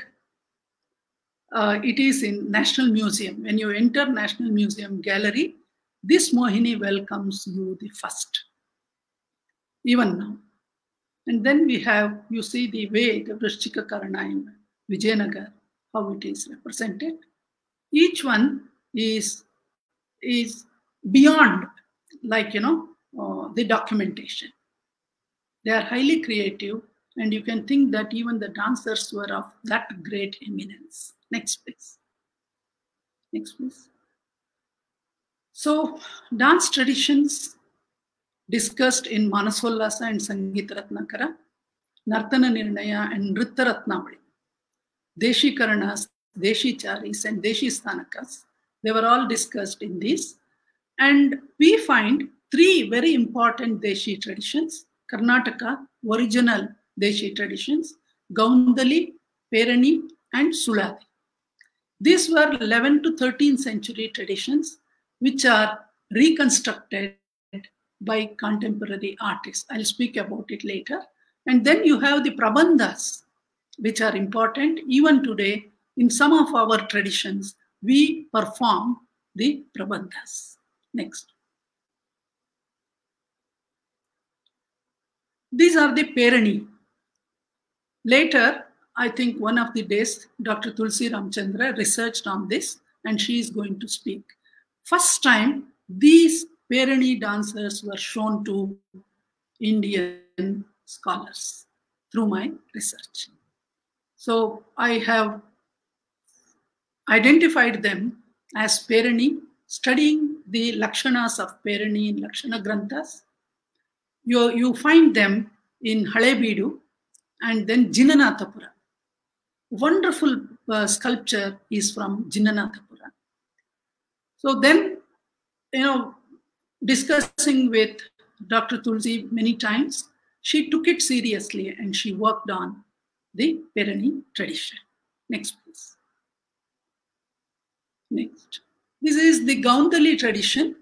It is in National Museum. When you enter National Museum gallery, this Mohini welcomes you the first, even now. And then we have, you see the way the Vrishchika Karana in Vijayanagar, how it is represented. Each one is beyond, the documentation. They are highly creative, and you can think that even the dancers were of that great eminence. Next, please. Next, please. So, dance traditions discussed in Manasollasa and Sangeet Ratnakara, Nartana Nirnaya and Nritta Ratnavali, Deshikarana, Deshicharis and Deshistanakas. They were all discussed in this. And we find three very important Deshi traditions: Karnataka, original Deshi traditions, Gaundali, Perani, and Suladi. These were 11th to 13th century traditions which are reconstructed by contemporary artists. I'll speak about it later. And then you have the Prabandhas, which are important. Even today, in some of our traditions, we perform the Prabandhas. Next. These are the Perani. Later, I think one of the days, Dr. Tulsi Ramchandra researched on this, and she is going to speak. First time, these Perani dancers were shown to Indian scholars through my research. So I have identified them as Perani, studying the Lakshanas of Perani in Lakshana Granthas. You find them in Halebeedu and then Jinnanathapura. Wonderful sculpture is from Jinnanathapura. So then, discussing with Dr. Tulsi many times, she took it seriously and she worked on the Perani tradition. Next, please. Next. This is the Gaundali tradition,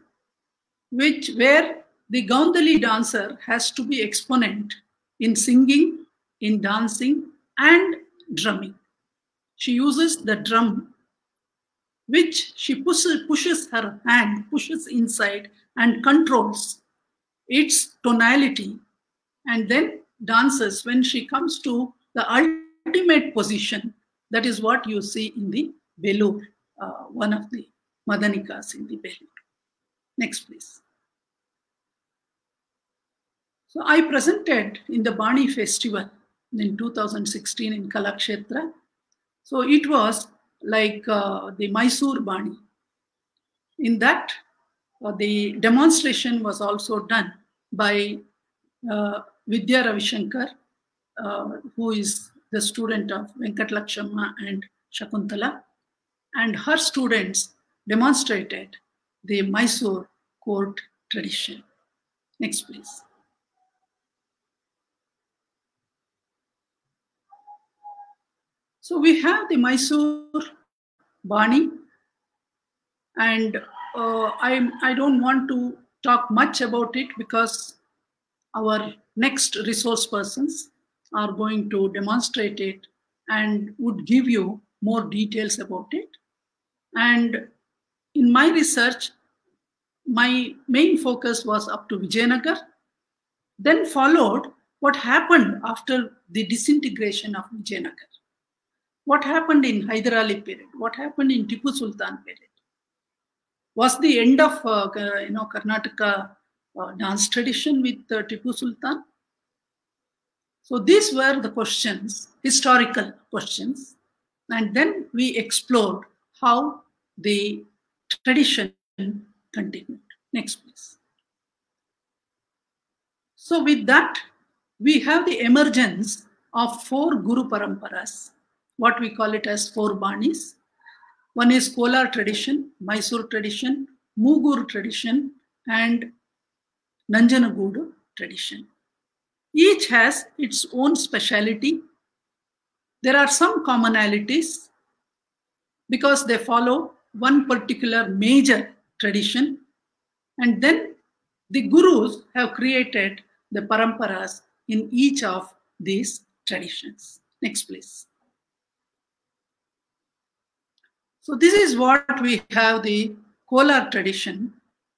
where the Gaundali dancer has to be exponent in singing, in dancing, and drumming. She uses the drum, which she pushes her hand, pushes inside and controls its tonality, and then dances. When she comes to the ultimate position, that is what you see in the Belur, one of the Madanikas in the Belur. Next, please. So I presented in the Bani festival in 2016 in Kalakshetra. So it was like the Mysore Bani. In that, the demonstration was also done by Vidya Ravishankar, who is the student of Venkatalakshma and Shakuntala, and her students demonstrated the Mysore court tradition. Next, please. So we have the Mysore Bani, and I don't want to talk much about it because our next resource persons are going to demonstrate it and would give you more details about it. And in my research, my main focus was up to Vijayanagar, then followed what happened after the disintegration of Vijayanagar. What happened in Hyder Ali period? What happened in Tipu Sultan period? Was the end of Karnataka dance tradition with Tipu Sultan? So these were the questions, historical questions, and then we explored how the tradition continued. Next, please. So with that, we have the emergence of 4 Guru Paramparas, what we call it as 4 Banis. One is Kolar tradition, Mysore tradition, Mugur tradition, and Nanjanagudu tradition. Each has its own speciality. There are some commonalities because they follow one particular major tradition, and then the gurus have created the paramparas in each of these traditions. Next, please. So this is what we have the Kolar tradition,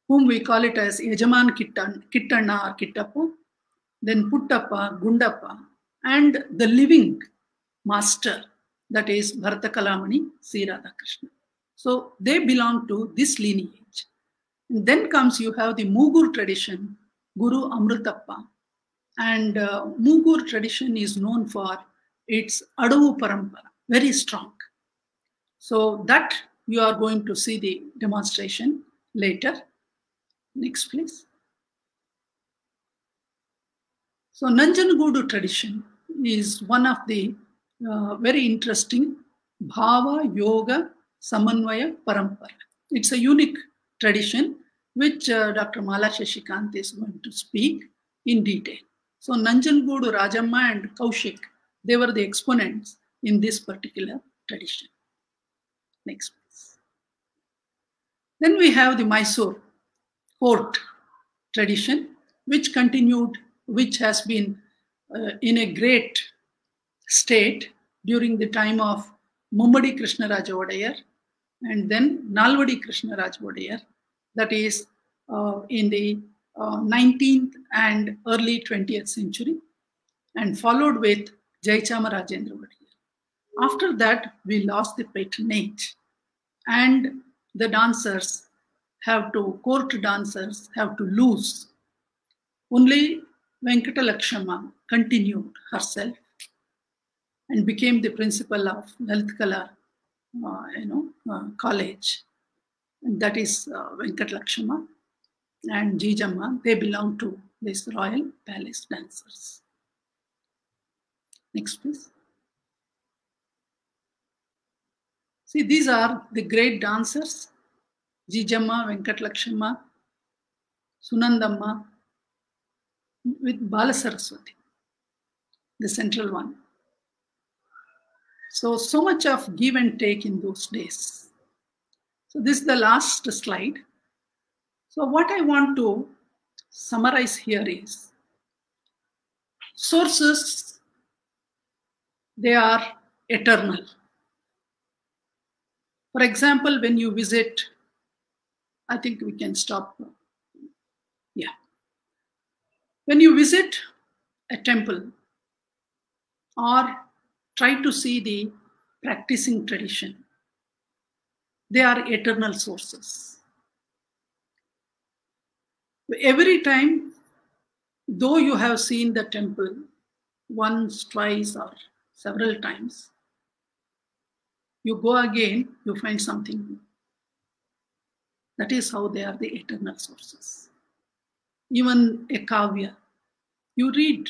whom we call it as Yajaman Kittanna or Kittappu, then Puttappa, Gundappa, and the living master, that is Bharata Kalamani, C. Radhakrishna. So they belong to this lineage. And then comes, you have the Mugur tradition, Guru Amrutappa. And Mugur tradition is known for its Adavu Parampara, very strong. So that you are going to see the demonstration later. Next, please. So Nanjanagudu tradition is one of the very interesting Bhava Yoga Samanvaya Parampara. It's a unique tradition which Dr. Mala Shashikant is going to speak in detail. So Nanjangudu Rajamma and Kaushik, they were the exponents in this particular tradition. Next, please. Then we have the Mysore court tradition, which continued, which has been in a great state during the time of Mummadi Krishnaraja Odayar and then Nalvadi Krishnaraja Odayar, that is in the 19th and early 20th century, and followed with Jaichama Rajendra Odayar. After that, we lost the patronage, and the dancers have to, court dancers have to lose. Only Venkata Lakshma continued herself and became the principal of Lalit Kala college. And that is Venkat Lakshma and Jijamma. They belong to this Royal Palace dancers. Next, please. See, these are the great dancers: Jijamma, Venkat Lakshma, Sunandamma, with Bala Saraswati, the central one. So much of give and take in those days. So this is the last slide. So what I want to summarize here is, sources, they are eternal. For example, when you visit, I think we can stop. Yeah. When you visit a temple or try to see the practicing tradition, they are eternal sources. Every time, though you have seen the temple once, twice, or several times, you go again, you find something new. That is how they are the eternal sources. Even a kavya, you read,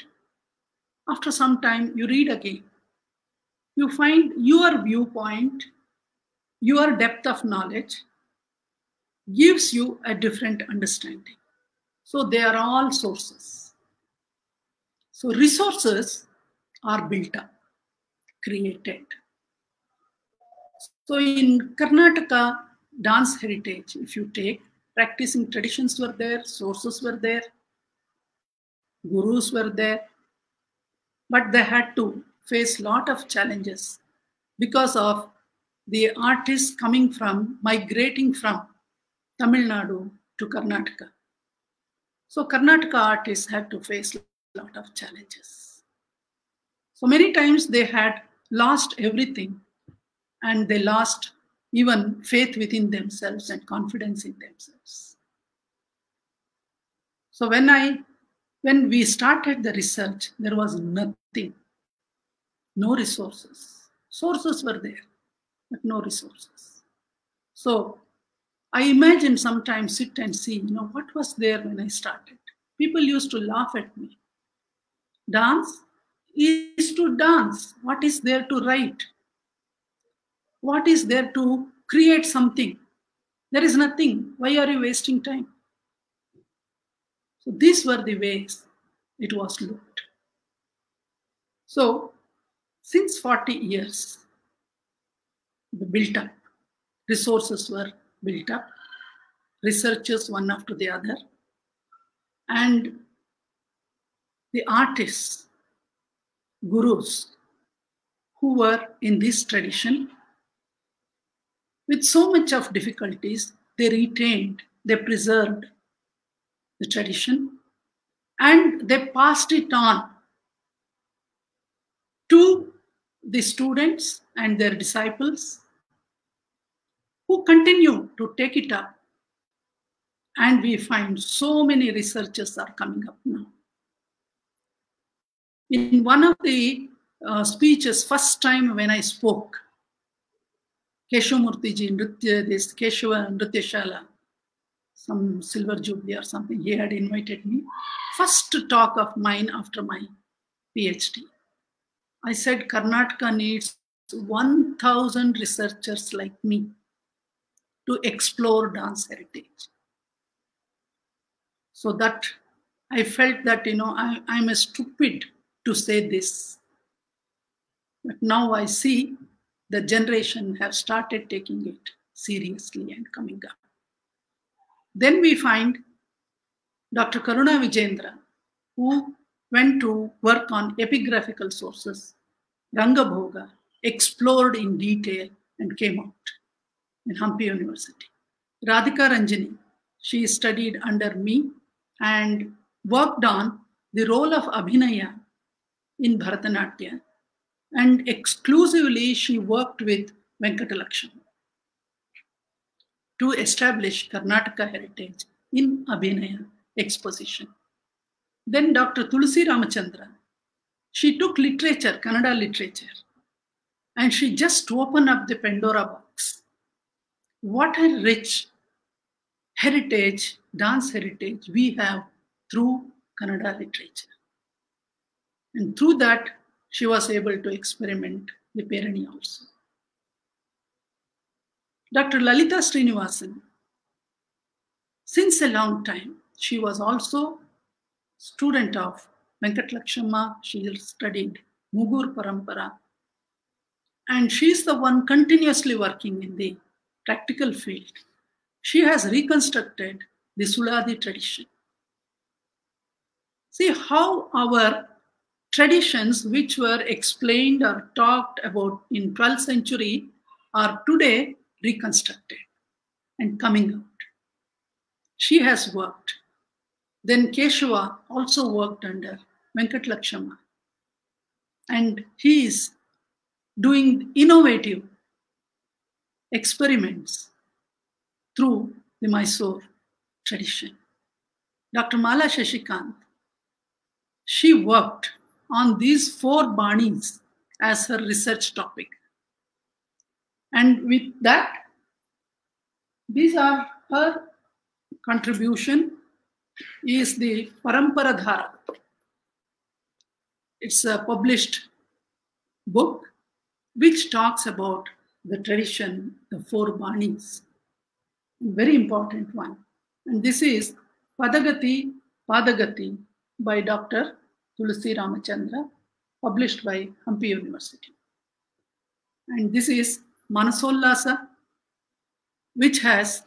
after some time you read again. You find your viewpoint, your depth of knowledge gives you a different understanding. So they are all sources. So resources are built up, created. So in Karnataka dance heritage, if you take, practicing traditions were there, sources were there, gurus were there, but they had to face a lot of challenges because of the artists migrating from Tamil Nadu to Karnataka. So Karnataka artists had to face a lot of challenges. So many times they had lost everything, and they lost even faith within themselves and confidence in themselves. So when we started the research, there was nothing, no resources. Sources were there, but no resources. So I imagine sometimes sit and see, what was there when I started? People used to laugh at me. Dance is to dance. What is there to write? What is there to create something? There is nothing. Why are you wasting time? So these were the ways it was looked. So since 40 years, the built up, resources were built up, researchers one after the other, and the artists, gurus, who were in this tradition, with so much of difficulties, they retained, they preserved the tradition, and they passed it on to the students and their disciples, who continue to take it up. And we find so many researchers are coming up now. In one of the speeches, first time when I spoke, Keshavamurthy this Keshava Nrityashala, some silver jubilee or something, he had invited me. First talk of mine after my PhD. I said Karnataka needs 1,000 researchers like me to explore dance heritage. So that I felt that, I'm a stupid to say this. But now I see the generation have started taking it seriously and coming up. Then we find Dr. Karuna Vijayendra, who went to work on epigraphical sources. Rangabhoga explored in detail and came out in Hampi University. Radhika Ranjani, she studied under me and worked on the role of Abhinaya in Bharatanatyam, and exclusively she worked with Venkatalakshmi to establish Karnataka heritage in Abhinaya exposition. Then Dr. Tulsi Ramachandra, she took literature, Kannada literature, and she just opened up the Pandora box. What a rich heritage, dance heritage we have through Kannada literature. And through that, she was able to experiment the Perani also. Dr. Lalita Srinivasan, since a long time, she was also student of Venkatalakshmi. She studied Mugur Parampara. And she's the one continuously working in the practical field. She has reconstructed the Suladi tradition. See how our traditions which were explained or talked about in 12th century are today reconstructed and coming out. She has worked. Then Keshava also worked under Venkatalakshmi. And he is doing innovative experiments through the Mysore tradition. Dr. Mala Shashikant, she worked on these 4 Banis as her research topic. And with that, these are her contribution is the Paramparadhara. It's a published book which talks about the tradition, the 4 Banis. Very important one. And this is Padagati by Dr. Tulsi Ramachandra, published by Hampi University. And this is Manasollasa, which has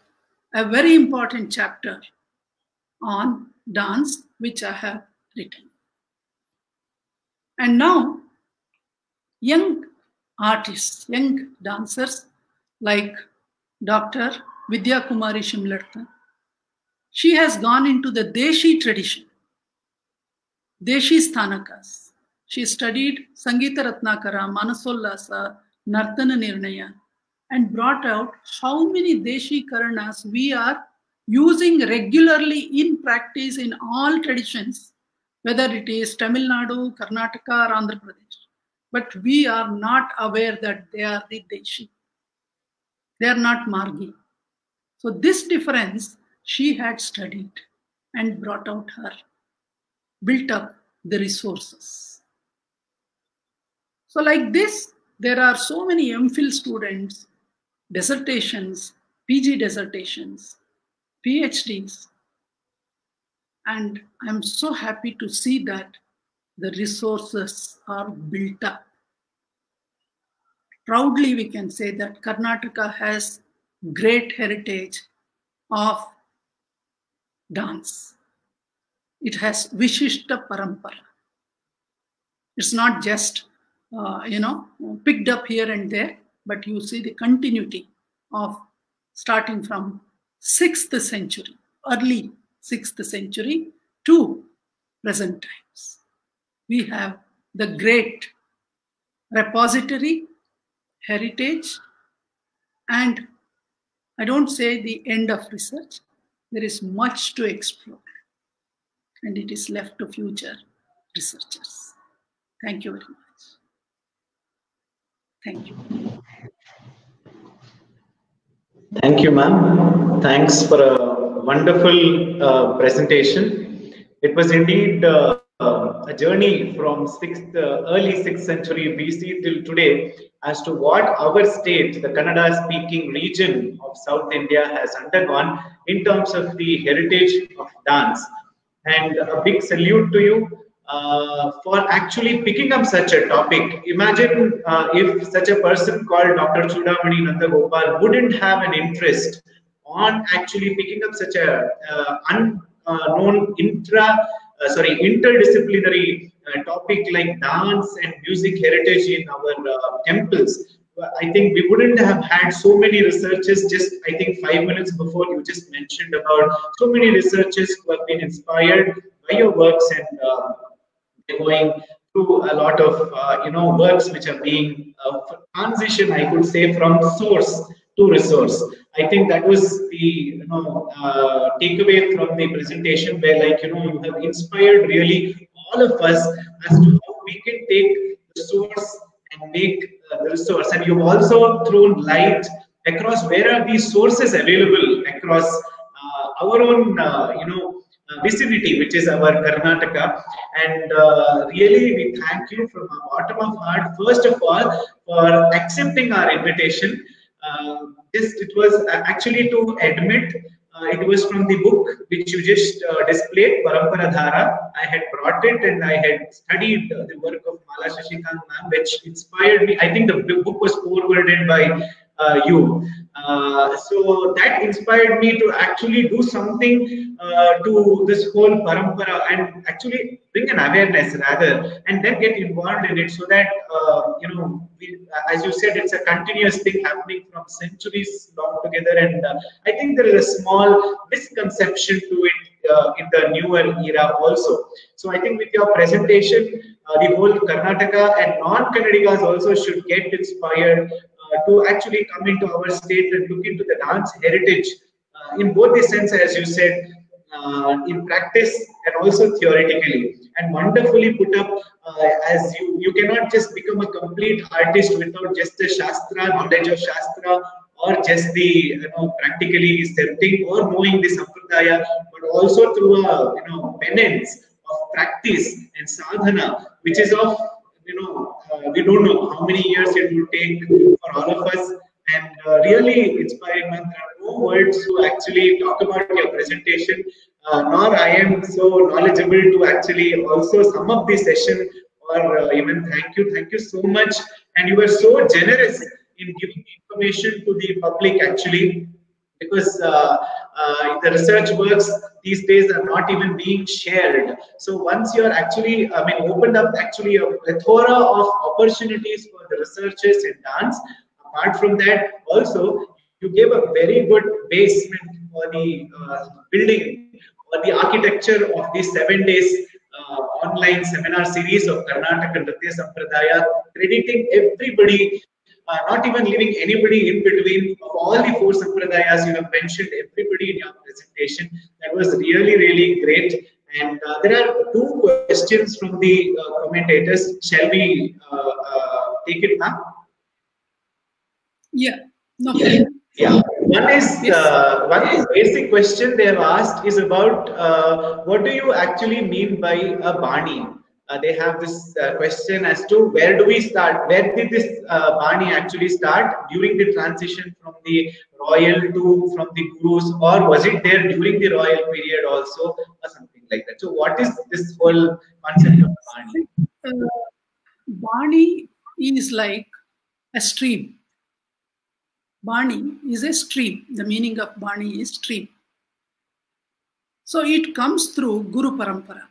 a very important chapter on dance, which I have written. And now, young artists, young dancers like Dr. Vidya Kumari Shimlarta, she has gone into the Deshi tradition, Deshi Sthanakas. She studied Sangeeta Ratnakara, Manasollasa, Nartana Nirnaya, and brought out how many Deshi Karanas we are using regularly in practice in all traditions, whether it is Tamil Nadu, Karnataka, or Andhra Pradesh. But we are not aware that they are the Deshi. They are not Margi. So this difference she had studied and brought out her, built up the resources. So like this, there are so many MPhil students, dissertations, PG dissertations, PhDs. And I'm so happy to see that the resources are built up. Proudly we can say that Karnataka has great heritage of dance. It has Vishishta Parampara. It's not just, picked up here and there, but you see the continuity of starting from 6th century, early 6th century to present times. We have the great repository, heritage, and I don't say the end of research. There is much to explore, and it is left to future researchers. Thank you very much. Thank you. Thank you, ma'am. Thanks for a wonderful presentation. It was indeed a journey from early 6th century BC till today, as to what our state, the Kannada-speaking region of South India, has undergone in terms of the heritage of dance. And a big salute to you for actually picking up such a topic. Imagine if such a person called Dr. Chudamani Nandagopal wouldn't have an interest on actually picking up such a unknown interdisciplinary topic like dance and music heritage in our temples. I think we wouldn't have had so many researchers. Just I think 5 minutes before you just mentioned about so many researchers who have been inspired by your works, and they're going through a lot of works which are being transition, I could say, from source to resource. I think that was the takeaway from the presentation, where you have inspired really all of us as to how we can take the source and make the resource. And you've also thrown light across where are these sources available across our own vicinity, which is our Karnataka. And really we thank you from the bottom of heart, first of all, for accepting our invitation. It was actually to admit, it was from the book which you just displayed, Parampara Dhara. I had brought it and I had studied the work of Mala Shashikant ma'am, which inspired me. I think the book was forwarded by you. So that inspired me to actually do something to this whole parampara and actually bring an awareness rather, and then get involved in it, so that as you said, it's a continuous thing happening from centuries long together. And I think there is a small misconception to it in the newer era also. So I think with your presentation, the whole Karnataka and non-Kannadigas also should get inspired to actually come into our state and look into the dance heritage in both the sense, as you said, in practice and also theoretically, and wonderfully put up. As you cannot just become a complete artist without just the Shastra, knowledge of Shastra, or just the practically something or knowing the Sampradaya, but also through a penance of practice and sadhana, which is of we don't know how many years it will take for all of us. And really inspiring, man. There are no words to actually talk about your presentation, nor I am so knowledgeable to actually also sum up the session or even thank you so much. And you were so generous in giving information to the public actually, because the research works these days are not even being shared. So once you're actually, opened up actually a plethora of opportunities for the researchers in dance. Apart from that, also you gave a very good basement for the building or the architecture of the 7 days online seminar series of Karnataka Nritya Sampradaya, crediting everybody. Not even leaving anybody in between. Of all the 4 sampradayas you have mentioned, everybody in your presentation. That was really, really great. And there are 2 questions from the commentators. Shall we take it now? Yeah. No. Yeah. One is basic question they have asked is about what do you actually mean by a Bani? They have this question as to where do we start? Where did this Bani actually start? During the transition from the royal to from the gurus, or was it there during the royal period also, or something like that? So what is this whole concept of Bani? Bani is like a stream. Bani is a stream. The meaning of Bani is stream. So it comes through Guru Parampara.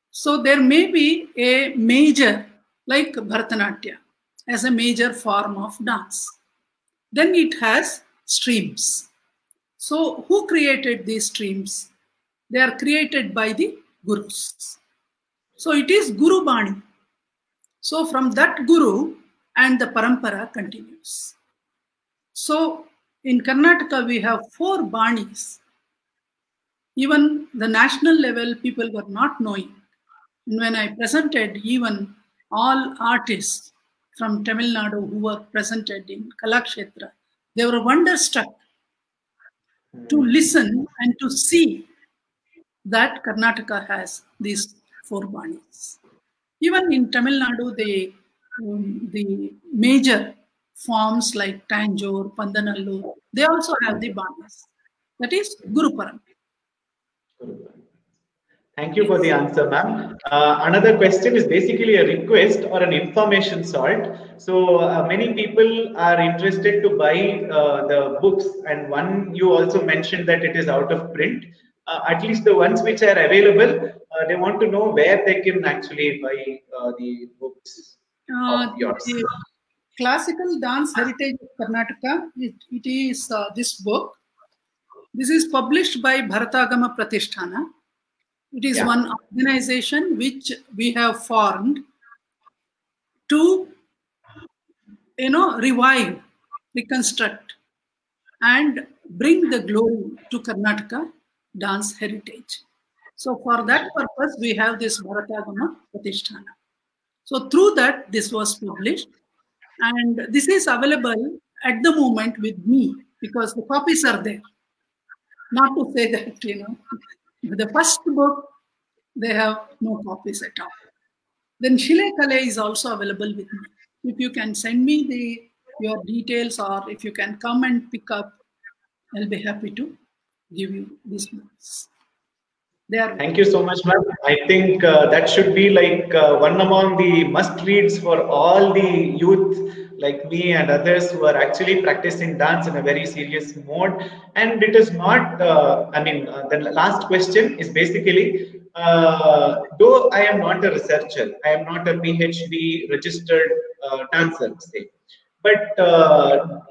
So there may be a major, like Bharatanatyam, as a major form of dance. Then it has streams. So who created these streams? They are created by the Gurus. So it is Guru Bani. So from that Guru and the Parampara continues. So in Karnataka we have 4 Banis. Even the national level people were not knowing. And when I presented, even all artists from Tamil Nadu who were presented in Kalakshetra, they were wonderstruck to listen and to see that Karnataka has these 4 Banis. Even in Tamil Nadu, they the major forms like Tanjore, Pandanallur, they also have the banas. That is Guru Parampara. Thank you for the answer, ma'am. Another question is basically a request or an information salt. So many people are interested to buy the books, and one you also mentioned that it is out of print. At least the ones which are available, they want to know where they can actually buy the books of yours. The Classical Dance Heritage of Karnataka, it is this book. This is published by Bharatagama Pratisthana. It is one organization which we have formed to, revive, reconstruct, and bring the glory to Karnataka dance heritage. So for that purpose, we have this Bharatagama Pratisthana. So through that, this was published, and this is available at the moment with me because the copies are there. Not to say that, the first book, they have no copies at all. Then Shile Kale is also available with me. If you can send me your details, or if you can come and pick up, I'll be happy to give you these books. Thank you so much, ma'am. I think that should be like one among the must-reads for all the youth like me and others who are actually practicing dance in a very serious mode. And it is not, the last question is basically, though I am not a researcher, I am not a PhD registered dancer, say. But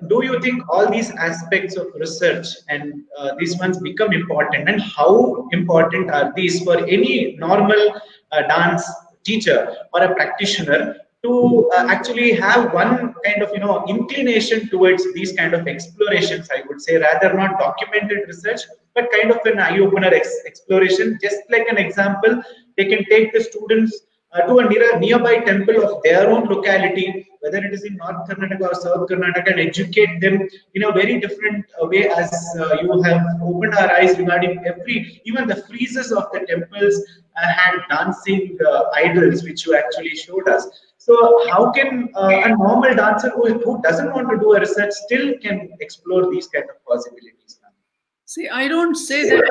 do you think all these aspects of research and these ones become important, and how important are these for any normal dance teacher or a practitioner to actually have one kind of inclination towards these kind of explorations? I would say rather not documented research, but kind of an eye-opener exploration. Just like an example, they can take the students to a nearby temple of their own locality, whether it is in North Karnataka or South Karnataka, and educate them in a very different way, as you have opened our eyes regarding even the friezes of the temples had dancing idols, which you actually showed us. So how can a normal dancer who doesn't want to do a research still can explore these kind of possibilities? See, I don't say that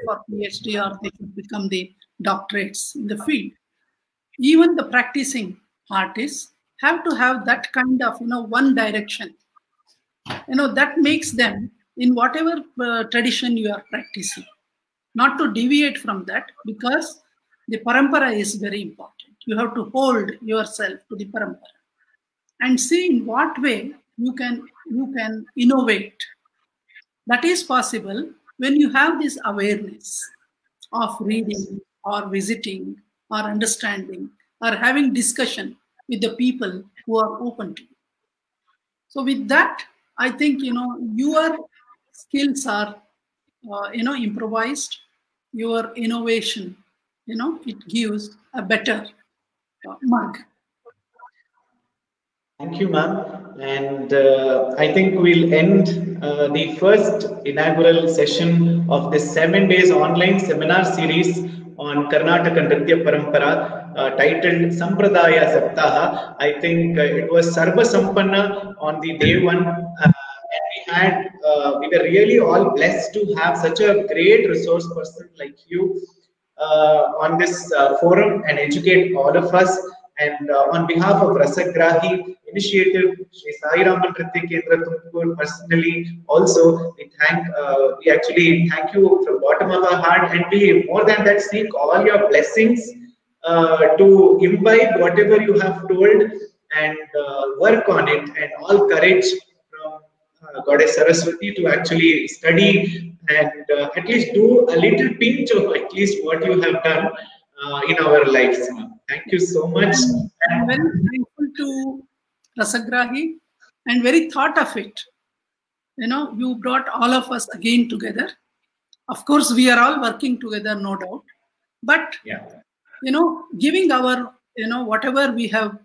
for PhD or they should become the doctorates in the field. Even the practicing artists have to have that kind of one direction. That makes them in whatever tradition you are practicing, not to deviate from that, because the parampara is very important. You have to hold yourself to the parampara and see in what way you can innovate. That is possible when you have this awareness of reading or visiting or understanding or having discussion with the people who are open to you. So with that, I think, your skills are, improvised, your innovation, it gives a better mark. Thank you, ma'am. And I think we'll end the first inaugural session of this 7 days online seminar series on Karnataka Nritya Parampara titled Sampradaya Saptaha. I think it was Sarva Sampanna on the day one. And we were really all blessed to have such a great resource person like you on this forum and educate all of us. And on behalf of Rasagrahi Initiative, Sri Sai Raman Nritya Kendra Tumkur personally, also we actually thank you from the bottom of our heart, and we more than that seek all your blessings to imbibe whatever you have told and work on it, and all courage from Goddess Saraswati to actually study and at least do a little pinch of at least what you have done in our lives. Thank you so much. I'm very thankful to Rasagrahi and very thought of it. You brought all of us again together. Of course, we are all working together, no doubt. But, giving our, whatever we have,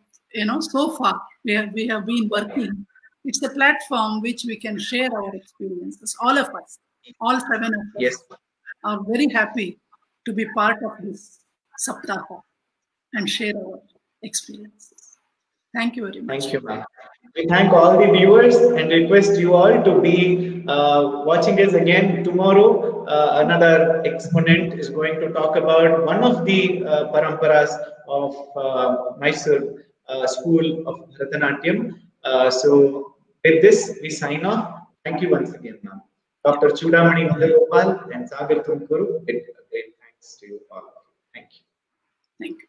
so far, we have been working. It's a platform which we can share our experiences. All of us, all 7 of us are very happy to be part of this Saptaha and share our experiences. Thank you very much. Thank you, ma'am. We thank all the viewers and request you all to be watching us again tomorrow. Another exponent is going to talk about one of the paramparas of Mysore School of Bharatanatyam. So with this, we sign off. Thank you once again, ma'am. Dr. Chudamani Nandagopal and Sagar Tumkuru, great thanks to you all. Thank you. Thank you.